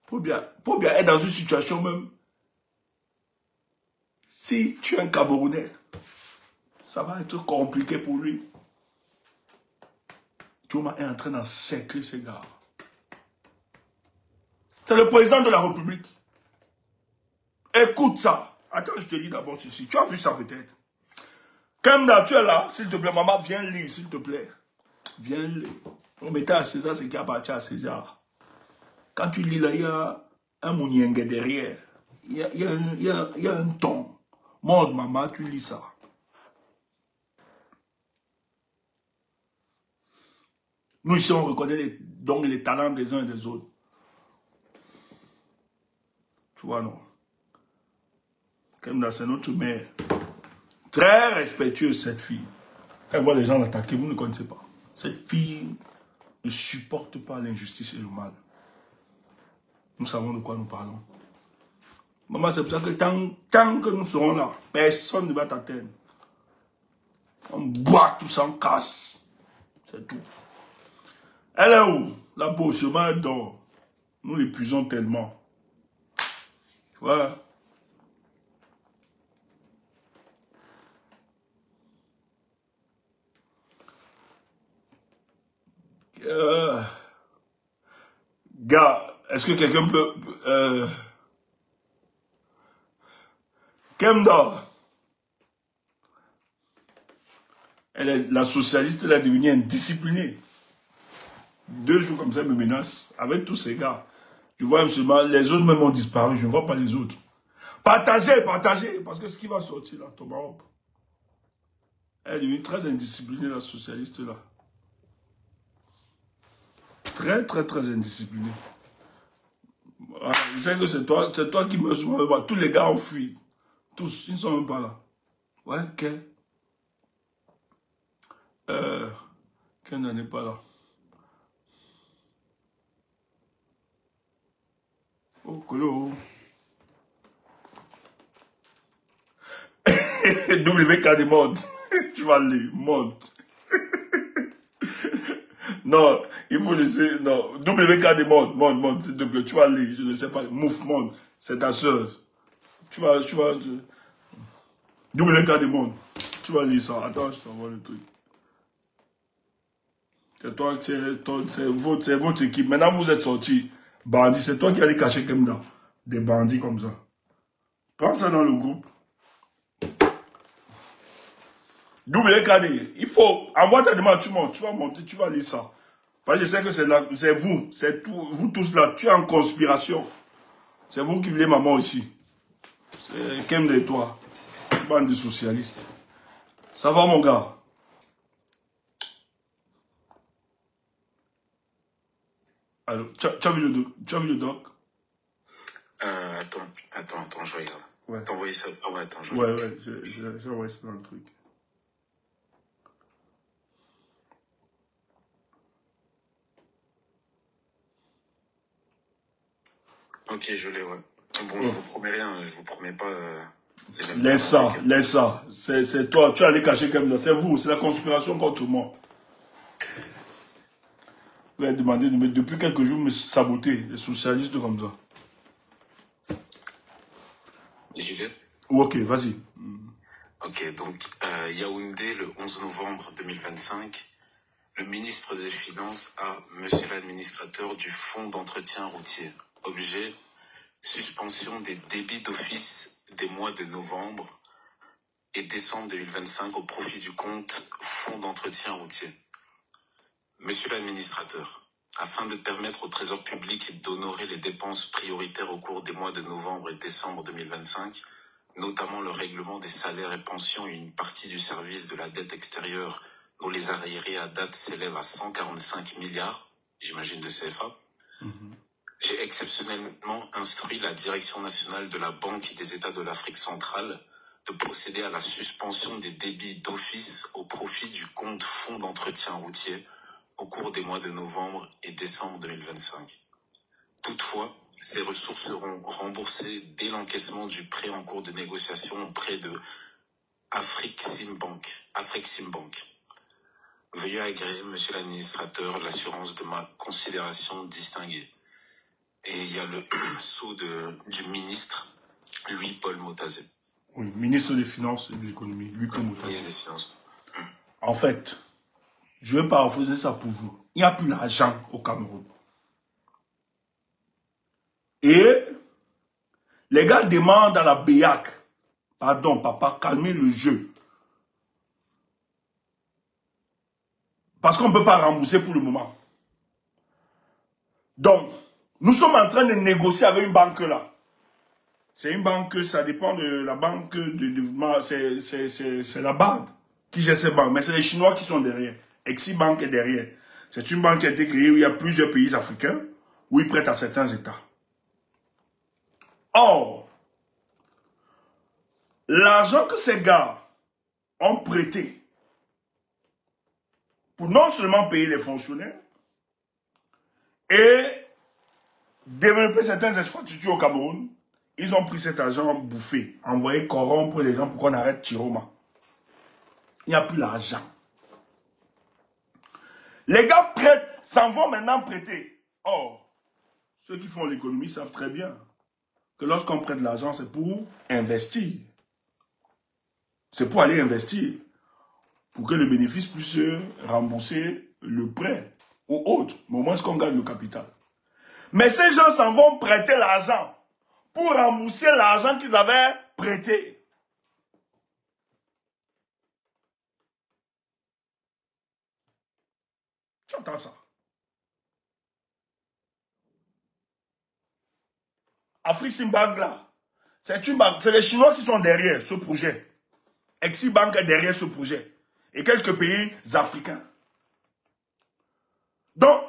Pobia est dans une situation même. Si tu es un Camerounais, ça va être compliqué pour lui. Tiroma est en train d'encercler ces gars. C'est le président de la République. Écoute ça. Attends, je te dis d'abord ceci. Tu as vu ça peut-être. Kemda, tu es là. S'il te plaît, maman, viens lire, s'il te plaît. Viens lire. On mettait à César ce qui appartient à César. Quand tu lis là, il y a un mouniengue derrière. Il y a un ton. Mode, maman, tu lis ça. Nous ici, on reconnaît donc les talents des uns et des autres. Tu vois, non? Kemda, c'est notre mère. Très respectueuse, cette fille. Elle voit les gens l'attaquer, vous ne connaissez pas. Cette fille ne supporte pas l'injustice et le mal. Nous savons de quoi nous parlons. Maman, c'est pour ça que tant que nous serons là, personne ne va t'atteindre. On boit tout ça, on casse. C'est tout. Elle est où? La peau, sûrement elle dort. Nous l'épuisons tellement. Tu vois? Gars, est-ce que quelqu'un peut... Kemda, la socialiste, elle est devenue indisciplinée. 2 jours comme ça, elle me menace avec tous ces gars. Je vois seulement, les autres même ont disparu, je ne vois pas les autres. Partagez, partagez, parce que ce qui va sortir là, tombe en haut. Elle est devenue très indisciplinée, la socialiste là. Très, très, très indisciplinée. Voilà, je sais que c'est toi qui me soumets. Tous les gars ont fui. Tous, ils ne sont même pas là. Ouais, Ken. Ken n'en est pas là. Oh, Colo. WK des modes. Tu vas aller, mode. Non, il faut laisser, non, WK des modes, s'il te plaît, tu vas aller, je ne sais pas, mouvement, c'est ta soeur. Tu vas, WK des modes, tu vas lire ça, attends, je t'envoie le truc. C'est toi, c'est votre équipe, maintenant vous êtes sortis, bandits, c'est toi qui allais cacher comme ça, des bandits comme ça. Prends ça dans le groupe. WKD, il faut, envoie ta demande, tu montes, tu vas monter, tu vas lire ça. Parce que je sais que c'est vous, c'est tout, vous tous là, tu es en conspiration. C'est vous qui voulez maman ici. C'est Kemda et toi, bande de socialistes. Ça va mon gars? Alors, tu as vu le doc? Attends, je regarde. Ouais. T'as envoyé ça? Ah ouais, attends, je regarde. Ouais, j'ai envoyé ça dans le truc. Ok, je l'ai, ouais. Bon, je vous promets rien, je vous promets pas... laisse ça. C'est toi, tu as allé cacher comme ça. C'est vous, c'est la conspiration contre moi. Vous avez demandé de me, depuis quelques jours, me saboter, les socialistes comme ça. J'y vais? Ok, vas-y. Ok, donc, Yaoundé, le 11 novembre 2025, le ministre des Finances a, monsieur l'administrateur du fonds d'entretien routier, objet, suspension des débits d'office des mois de novembre et décembre 2025 au profit du compte fonds d'entretien routier. Monsieur l'administrateur, afin de permettre au Trésor public d'honorer les dépenses prioritaires au cours des mois de novembre et décembre 2025, notamment le règlement des salaires et pensions et une partie du service de la dette extérieure dont les arriérés à date s'élèvent à 145 milliards, j'imagine de CFA. J'ai exceptionnellement instruit la Direction nationale de la Banque des États de l'Afrique centrale de procéder à la suspension des débits d'office au profit du compte Fonds d'entretien routier au cours des mois de novembre et décembre 2025. Toutefois, ces ressources seront remboursées dès l'encaissement du prêt en cours de négociation auprès de Afrique-Sim-Bank. Veuillez agréer, monsieur l'administrateur, l'assurance de ma considération distinguée. Et il y a le sceau du ministre Louis-Paul Motazé. Oui, ministre des Finances et de l'Économie, Louis-Paul Motazé. Ministre des Finances. En fait, je vais paraphraser ça pour vous. Il n'y a plus d'argent au Cameroun. Et les gars demandent à la BEAC, pardon papa, calmez le jeu. Parce qu'on ne peut pas rembourser pour le moment. Donc, nous sommes en train de négocier avec une banque là. C'est une banque, ça dépend de la banque c'est la BAD qui gère ces banques. Mais c'est les Chinois qui sont derrière. Exi-Bank est derrière. C'est une banque qui a été créée où il y a plusieurs pays africains où ils prêtent à certains États. Or, l'argent que ces gars ont prêté pour non seulement payer les fonctionnaires et développer certaines infrastructures au Cameroun, ils ont pris cet argent bouffé, envoyé corrompre les gens pour qu'on arrête Chiroma. Il n'y a plus l'argent. Les gars prêtent, s'en vont maintenant prêter. Or, ceux qui font l'économie savent très bien que lorsqu'on prête l'argent, c'est pour investir. C'est pour aller investir. Pour que le bénéfice puisse rembourser le prêt ou autre. Mais au moins, qu'on gagne le capital. Mais ces gens s'en vont prêter l'argent pour rembourser l'argent qu'ils avaient prêté. Tu entends ça? Afrique-Sim-Bank là, c'est une banque, c'est les Chinois qui sont derrière ce projet. Exi-Bank est derrière ce projet. Et quelques pays africains. Donc,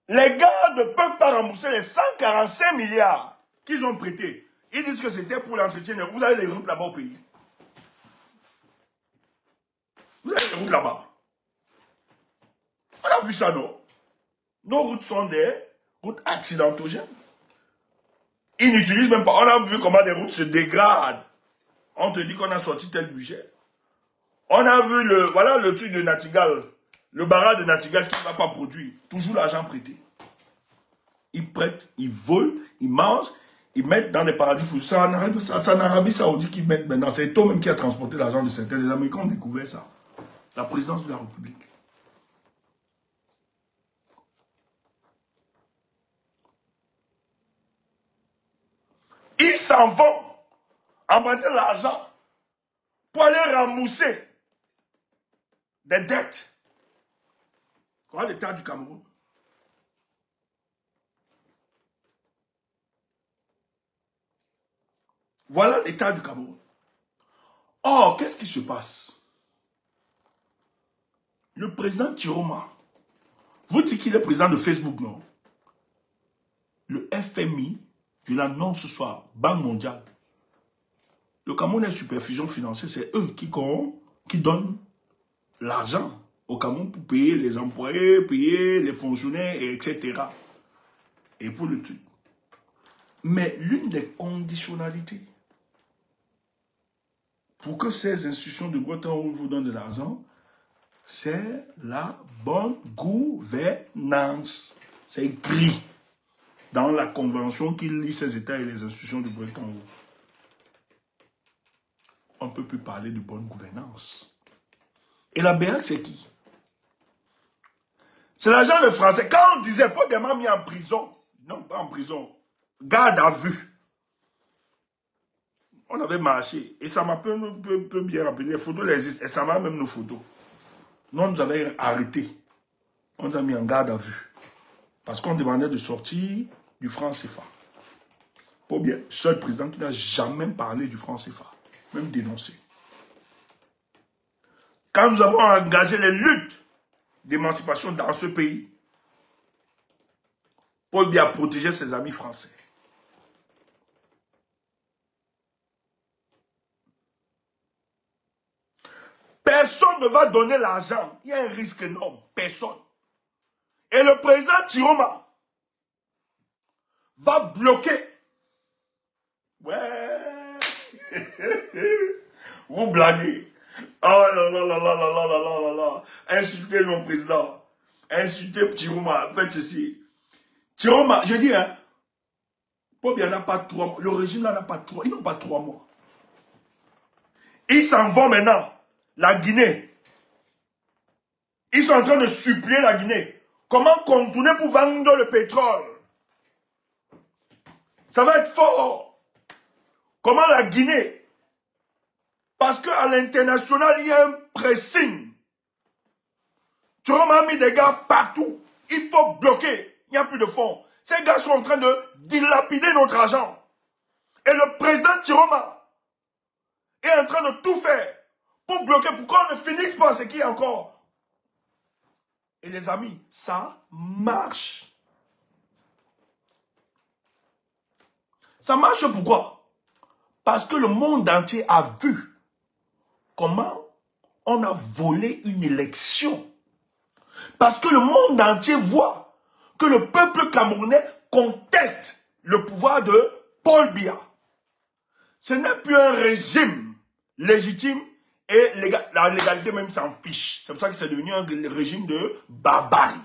les gars ne peuvent pas rembourser les 145 milliards qu'ils ont prêtés. Ils disent que c'était pour l'entretien. Vous avez les routes là-bas au pays. Vous avez les routes là-bas. On a vu ça, non? Nos routes sont des routes accidentogènes. Ils n'utilisent même pas. On a vu comment des routes se dégradent. On te dit qu'on a sorti tel budget. On a vu le truc de Natigal. Le barrage de Natigal qui ne va pas produire. Toujours l'argent prêté. Ils prêtent, ils volent, ils mangent, ils mettent dans des paradis fous. C'est en Arabie Saoudite qu'ils mettent maintenant. C'est toi même qui a transporté l'argent de certains. Les Américains ont découvert ça. La présidence de la République. Ils s'en vont emprunter l'argent pour aller rembourser des dettes. Voilà l'état du Cameroun. Voilà l'état du Cameroun. Or, qu'est-ce qui se passe? Le président Chiroma, vous dites qu'il est président de Facebook, non? Le FMI, je l'annonce ce soir, Banque mondiale. Le Cameroun est superfusion financière, c'est eux qui donnent l'argent au Cameroun pour payer les employés, payer les fonctionnaires, etc. Et pour le truc. Mais l'une des conditionnalités pour que ces institutions de Bretton Woods vous donnent de l'argent, c'est la bonne gouvernance. C'est écrit dans la convention qui lie ces États et les institutions de Bretton Woods. On ne peut plus parler de bonne gouvernance. Et la BEAC, c'est qui? C'est l'agent de français. Quand on disait, pas des gens mis en prison, non pas en prison, garde à vue. On avait marché. Et ça m'a peut bien rappelé. Les photos existent. Et ça va même nos photos. Nous, on nous avait arrêtés. On nous a mis en garde à vue. Parce qu'on demandait de sortir du franc CFA. Pour bien, seul président qui n'a jamais parlé du franc CFA, même dénoncé. Quand nous avons engagé les luttes d'émancipation dans ce pays, Paul Biya a protégé ses amis français. Personne ne va donner l'argent. Il y a un risque énorme. Personne. Et le président Chiroma va bloquer. Ouais. Vous blaguez. Oh là là là là là là là là là là. Insultez mon président. Insultez Chiroma. Faites ceci. Chiroma, je dis, hein. Paul Biya n'a pas 3 mois. Le régime là n'a pas 3. Ils n'ont pas 3 mois. Ils s'en vont maintenant. La Guinée. Ils sont en train de supplier la Guinée. Comment contourner pour vendre le pétrole? Ça va être fort. Comment la Guinée? Parce qu'à l'international, il y a un pressing. Tu as mis des gars partout. Il faut bloquer. Il n'y a plus de fonds. Ces gars sont en train de dilapider notre argent. Et le président Chiroma est en train de tout faire pour bloquer, pour qu'on ne finisse pas ce qui est encore. Et les amis, ça marche. Ça marche pourquoi? Parce que le monde entier a vu comment on a volé une élection. Parce que le monde entier voit que le peuple camerounais conteste le pouvoir de Paul Biya. Ce n'est plus un régime légitime et la légalité même s'en fiche. C'est pour ça que c'est devenu un régime de barbarie.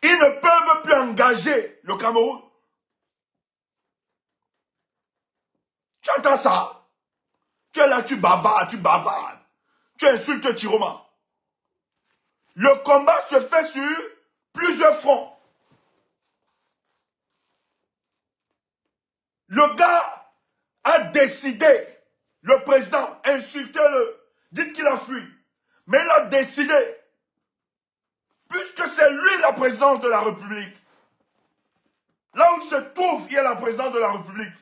Ils ne peuvent plus engager le Cameroun. Tu entends ça? Tu es là, tu bavardes, tu bavardes. Tu insultes Chiroma. Le combat se fait sur plusieurs fronts. Le gars a décidé, le président, insultez-le, dites qu'il a fui. Mais il a décidé, puisque c'est lui la présidence de la République, là où il se trouve, il y a la présidence de la République.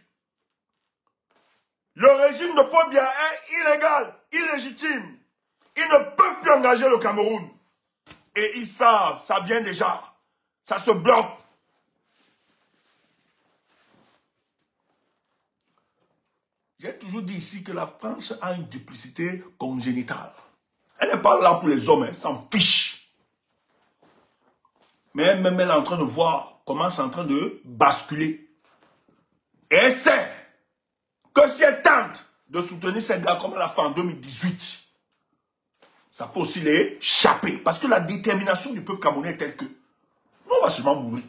Le régime de Paul Biya est illégal, illégitime. Ils ne peuvent plus engager le Cameroun. Et ils savent, ça vient déjà. Ça se bloque. J'ai toujours dit ici que la France a une duplicité congénitale. Elle n'est pas là pour les hommes, elle s'en fiche. Mais elle-même, elle est en train de voir comment c'est en train de basculer. Et elle sait que si elle tente de soutenir ces gars comme elle a fait en 2018, ça peut aussi les échapper. Parce que la détermination du peuple camerounais est telle que nous, on va seulement mourir.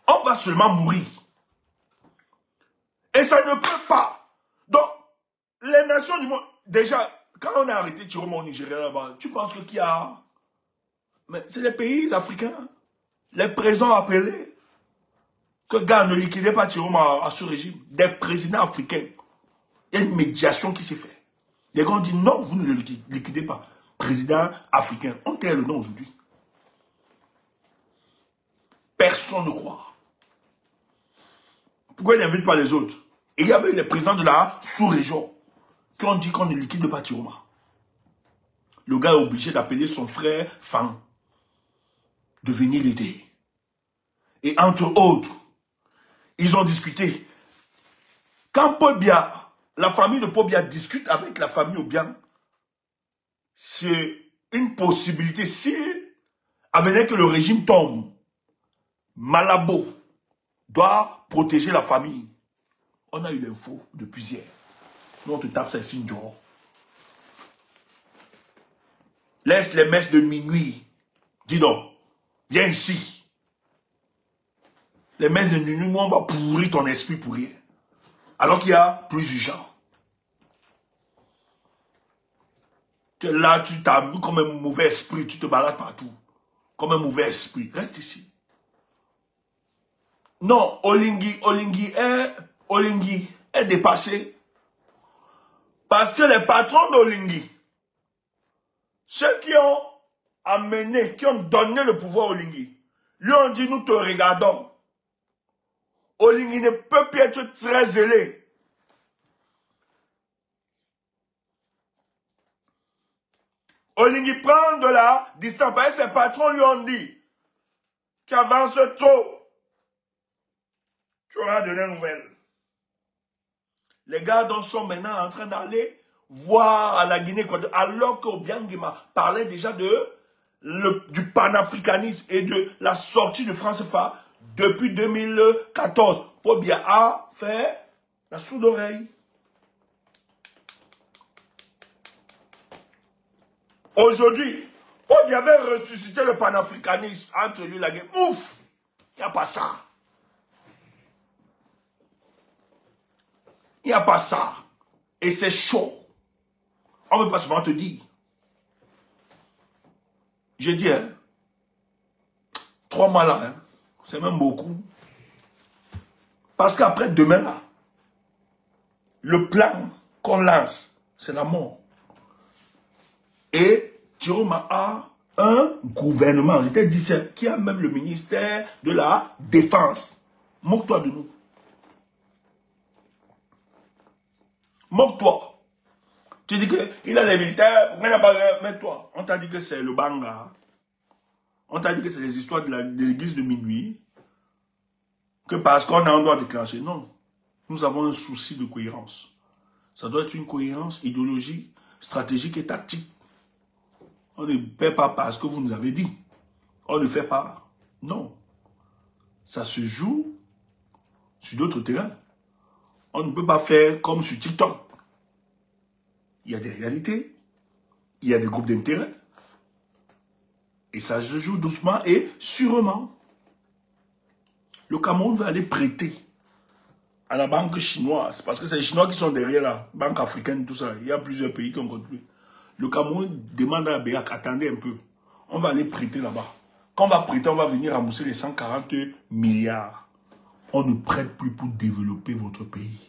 On va seulement mourir. Et ça ne peut pas. Donc, les nations du monde, déjà, quand on a arrêté Chiroma au Nigeria là-bas, tu penses que qui a... Mais c'est les pays africains. Les présidents appelés. Que gars ne liquidez pas Chiroma à ce régime. Des présidents africains. Il y a une médiation qui s'est faite. Les gars ont dit non, vous ne le liquidez pas. Président africain. On tait le nom aujourd'hui. Personne ne croit. Pourquoi il n'invite pas les autres? Et il y avait les présidents de la sous-région qui ont dit qu'on ne liquide pas Chiroma. Le gars est obligé d'appeler son frère Fan de venir l'aider. Et entre autres, ils ont discuté. Quand Paul Biya, la famille de Paul Biya discute avec la famille Obiang, c'est une possibilité. Si, avec que le régime tombe, Malabo doit protéger la famille. On a eu l'info depuis hier. Nous, on te tape ça ici, une jour. Laisse les messes de minuit. Dis donc, viens ici. Les messes de minuit, nous, on va pourrir ton esprit pour rien. Alors qu'il y a plus urgent. Là, tu t'as mis comme un mauvais esprit, tu te balades partout. Comme un mauvais esprit. Reste ici. Non, Olingi est dépassé. Parce que les patrons d'Olingi, ceux qui ont amené, qui ont donné le pouvoir au Lingui, lui ont dit, nous te regardons. Olingi ne peut plus être très zélé. Olingi prend de la distance. Parce que ses patrons lui ont dit, tu avances trop. Tu auras de nouvelles. Les gars donc sont maintenant en train d'aller voir à la Guinée, alors qu'Obiangema parlait déjà du panafricanisme et de la sortie de France FA depuis 2014. Pobia a fait la sourde oreille. Aujourd'hui, Pobia avait ressuscité le panafricanisme entre lui et la Guinée. Ouf! Il n'y a pas ça. Il n'y a pas ça. Et c'est chaud. On ne veut pas souvent te dire. J'ai dit, hein, 3 mois là, hein, c'est même beaucoup. Parce qu'après demain là, le plan qu'on lance, c'est la mort. Et Jérôme a un gouvernement, j'étais dit, qui a même le ministère de la Défense. Moque-toi de nous. Moque-toi. Tu dis qu'il a les militaires, mais toi, on t'a dit que c'est le Banga. On t'a dit que c'est les histoires de l'église de minuit. Que parce qu'on a un droit déclencher. Non. Nous avons un souci de cohérence. Ça doit être une cohérence idéologique, stratégique et tactique. On ne fait pas parce que vous nous avez dit. On ne fait pas. Non. Ça se joue sur d'autres terrains. On ne peut pas faire comme sur TikTok. Il y a des réalités. Il y a des groupes d'intérêt. Et ça se joue doucement et sûrement. Le Cameroun va aller prêter à la banque chinoise. Parce que c'est les Chinois qui sont derrière la banque africaine, tout ça. Il y a plusieurs pays qui ont contribué. Le Cameroun demande à la BEAC, attendez un peu. On va aller prêter là-bas. Quand on va prêter, on va venir rembourser les 140 milliards. On ne prête plus pour développer votre pays.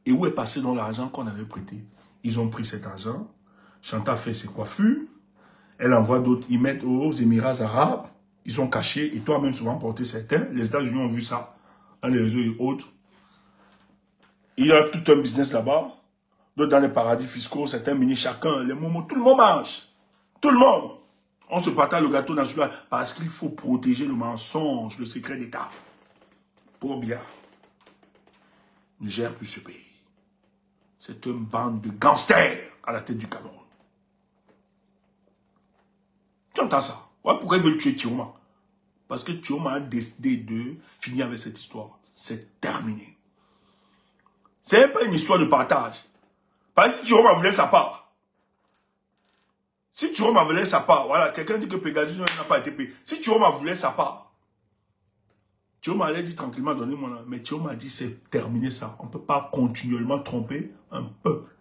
Et où est passé dans l'argent qu'on avait prêté? Ils ont pris cet argent. Chantal fait ses coiffures. Elle envoie d'autres. Ils mettent aux Émirats arabes. Ils sont cachés. Et toi-même, souvent porté certains. Les États-Unis ont vu ça. Dans les réseaux et autres. Il y a tout un business là-bas. D'autres dans les paradis fiscaux. Certains ministres, chacun. Les moments, tout le monde mange. Tout le monde. On se partage le gâteau national. Parce qu'il faut protéger le mensonge, le secret d'État. Pour bien. Ne gère plus ce pays. C'est une bande de gangsters à la tête du Cameroun. Tu entends ça? Ouais, pourquoi ils veulent tuer Thioma? Parce que Thioma a décidé de finir avec cette histoire. C'est terminé. C'est pas une histoire de partage. Parce que si Thioma voulait sa part. Si Thioma voulait sa part, voilà, quelqu'un dit que Pegasus n'a pas été payé. Si Thioma voulait sa part, Thioma allait dire tranquillement, donnez-moi là. Mais Thioma a dit, c'est terminé ça. On ne peut pas continuellement tromper un peuple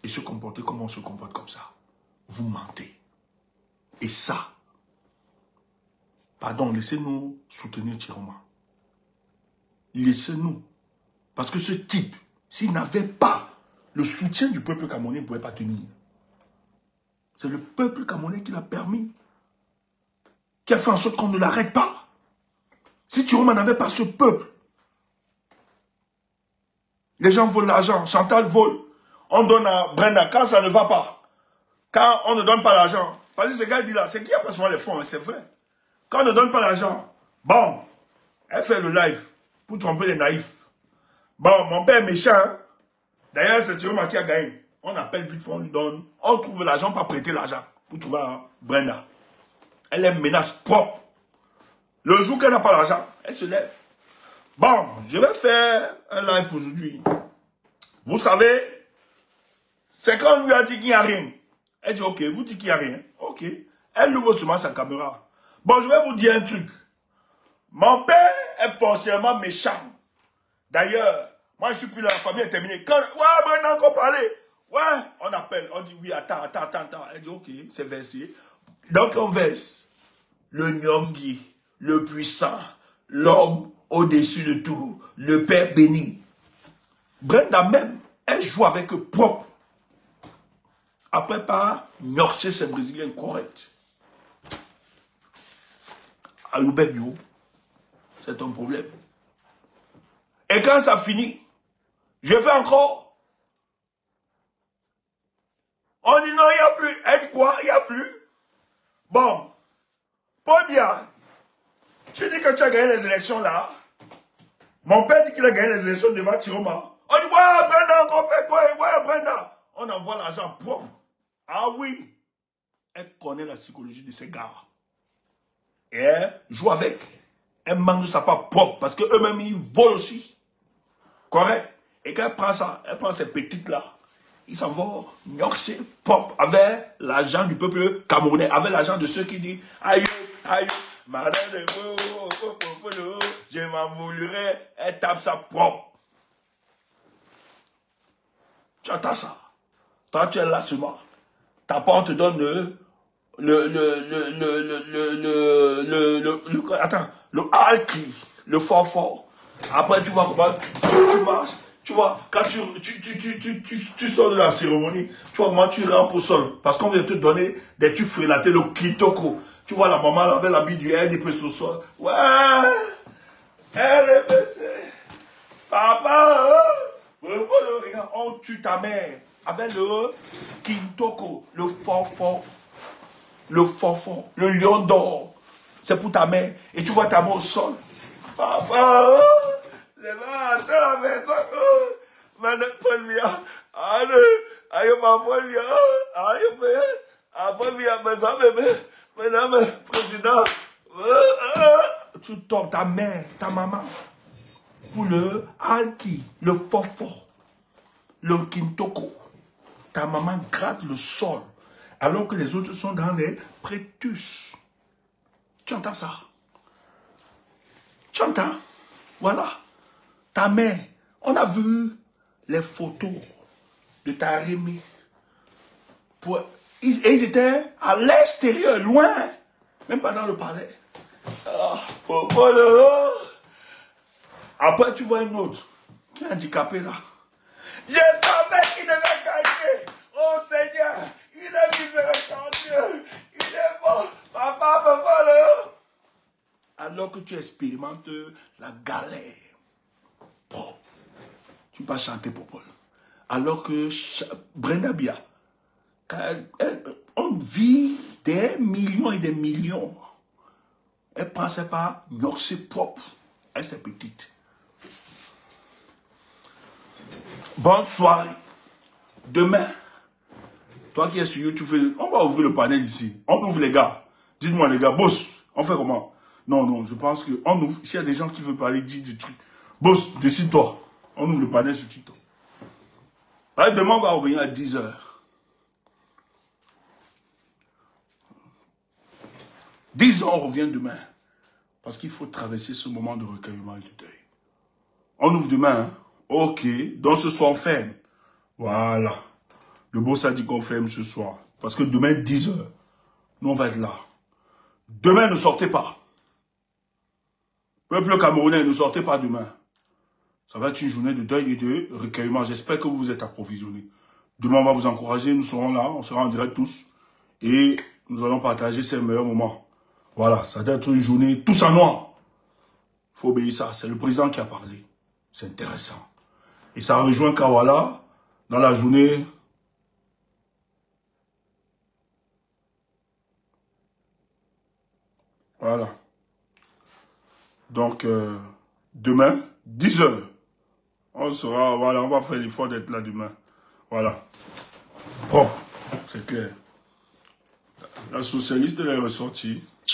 et se comporter comme on se comporte comme ça. Vous mentez. Et ça, pardon, laissez-nous soutenir Thioma. Laissez-nous. Parce que ce type, s'il n'avait pas le soutien du peuple camerounais, il ne pouvait pas tenir. C'est le peuple camerounais qui l'a permis. Qui a fait en sorte qu'on ne l'arrête pas. Si Thioma n'avait pas ce peuple, les gens volent l'argent, Chantal vole, on donne à Brenda quand ça ne va pas. Quand on ne donne pas l'argent, parce que ce gars dit là, c'est qui a pas souvent les fonds, c'est vrai. Quand on ne donne pas l'argent, bon, elle fait le live pour tromper les naïfs. Bon, mon père est méchant. Hein? D'ailleurs, c'est Thioma qui a gagné. On appelle vite, on lui donne. On trouve l'argent, pas prêter l'argent pour trouver Brenda. Elle est menace propre. Le jour qu'elle n'a pas l'argent, elle se lève. Bon, je vais faire un live aujourd'hui. Vous savez, c'est quand on lui a dit qu'il n'y a rien. Elle dit, ok, vous dites qu'il n'y a rien. Ok. Elle ouvre seulement sa caméra. Bon, je vais vous dire un truc. Mon père est forcément méchant. D'ailleurs, moi je suis plus là, la famille est terminée. Quand, ouais, Brenda, encore parler. Ouais, on appelle, on dit, oui, attends. Elle dit, ok, c'est versé. Donc on verse le Nyongi, le puissant, l'homme au-dessus de tout, le Père béni. Brenda même, elle joue avec eux propre. Après, par Nyorché, c'est brésilien correct. à Loubebio. C'est un problème. Et quand ça finit, je fais encore. On dit non, il n'y a plus. Elle dit quoi? Il n'y a plus. Bon. Paul Biya, tu dis que tu as gagné les élections là. Mon père dit qu'il a gagné les élections devant Tiroma. On dit, ouais, Brenda, on fait quoi? Ouais, Brenda. On envoie l'argent propre. Ah oui. Elle connaît la psychologie de ces gars. Et elle joue avec. Elle mange sa part propre parce qu'eux-mêmes, ils volent aussi. Correct? Et quand elle prend ça, elle prend ces petites-là. Ils s'en vont, c'est propre, avec l'argent du peuple camerounais, avec l'argent de ceux qui disent, aïe, aïe, madame de je m'en voudrais, elle tape ça propre. Tu entends ça? Toi, tu es là seulement. Ta part, on te donne le alki, le fort. Après, tu vois comment tu marches. Tu vois, quand tu sors de la cérémonie, tu vois comment tu rampes au sol. Parce qu'on vient te donner des trucs frélatés, le kitoko. Tu vois la maman là, avec l'habit du elle est pressée au sol. Ouais, elle est pressée. Papa, regarde, on tue ta mère. Avec le kitoko, le fort. Le fort, le lion d'or. C'est pour ta mère. Et tu vois ta main au sol. Papa, c'est là, c'est la maison. Madame Paul Biya, aïe, ma Paul Biya, Paul Biya, madame président, tu tombes ta mère, ta maman, pour le alki, le fort, le kintoko. Ta maman gratte le sol, alors que les autres sont dans les prétus. Tu entends ça? Tu entends? Voilà. Ta mère, on a vu les photos de ta Rémi. Ils étaient à l'extérieur, loin. Même pas dans le palais. Après, tu vois une autre qui est handicapée là. Je savais qu'il devait gagner. Oh Seigneur, il est miséricordieux. Il est bon. Papa. Alors que tu expérimentes la galère. Propre. Tu ne peux pas chanter pour Paul. Alors que Brenda Biya, on vit des millions et des millions. Elle ne pensait pas c'est propre. Elle c'est petite. Bonne soirée. Demain, toi qui es sur YouTube, on va ouvrir le panel ici. On ouvre les gars. Dites-moi les gars, boss, on fait comment? Non, je pense qu'on ouvre. S'il y a des gens qui veulent parler, dis du truc. Boss, décide-toi. On ouvre le panel sur TikTok. Alors, demain, on va revenir à 10h. 10h, on revient demain. Parce qu'il faut traverser ce moment de recueillement et de deuil. On ouvre demain, hein? Ok. Donc ce soir, on ferme. Voilà. Le boss a dit qu'on ferme ce soir. Parce que demain, 10h, nous, on va être là. Demain, ne sortez pas. Peuple camerounais, ne sortez pas demain. Ça va être une journée de deuil et de recueillement. J'espère que vous vous êtes approvisionnés. Demain, on va vous encourager. Nous serons là. On sera en direct tous. Et nous allons partager ces meilleurs moments. Voilà. Ça doit être une journée tous en noir. Il faut obéir ça. C'est le président qui a parlé. C'est intéressant. Et ça rejoint Kawala dans la journée. Voilà. Donc, demain, 10h. On sera, voilà, on va faire l'effort d'être là demain. Voilà. Propre, c'est clair. La socialiste, elle est ressortie.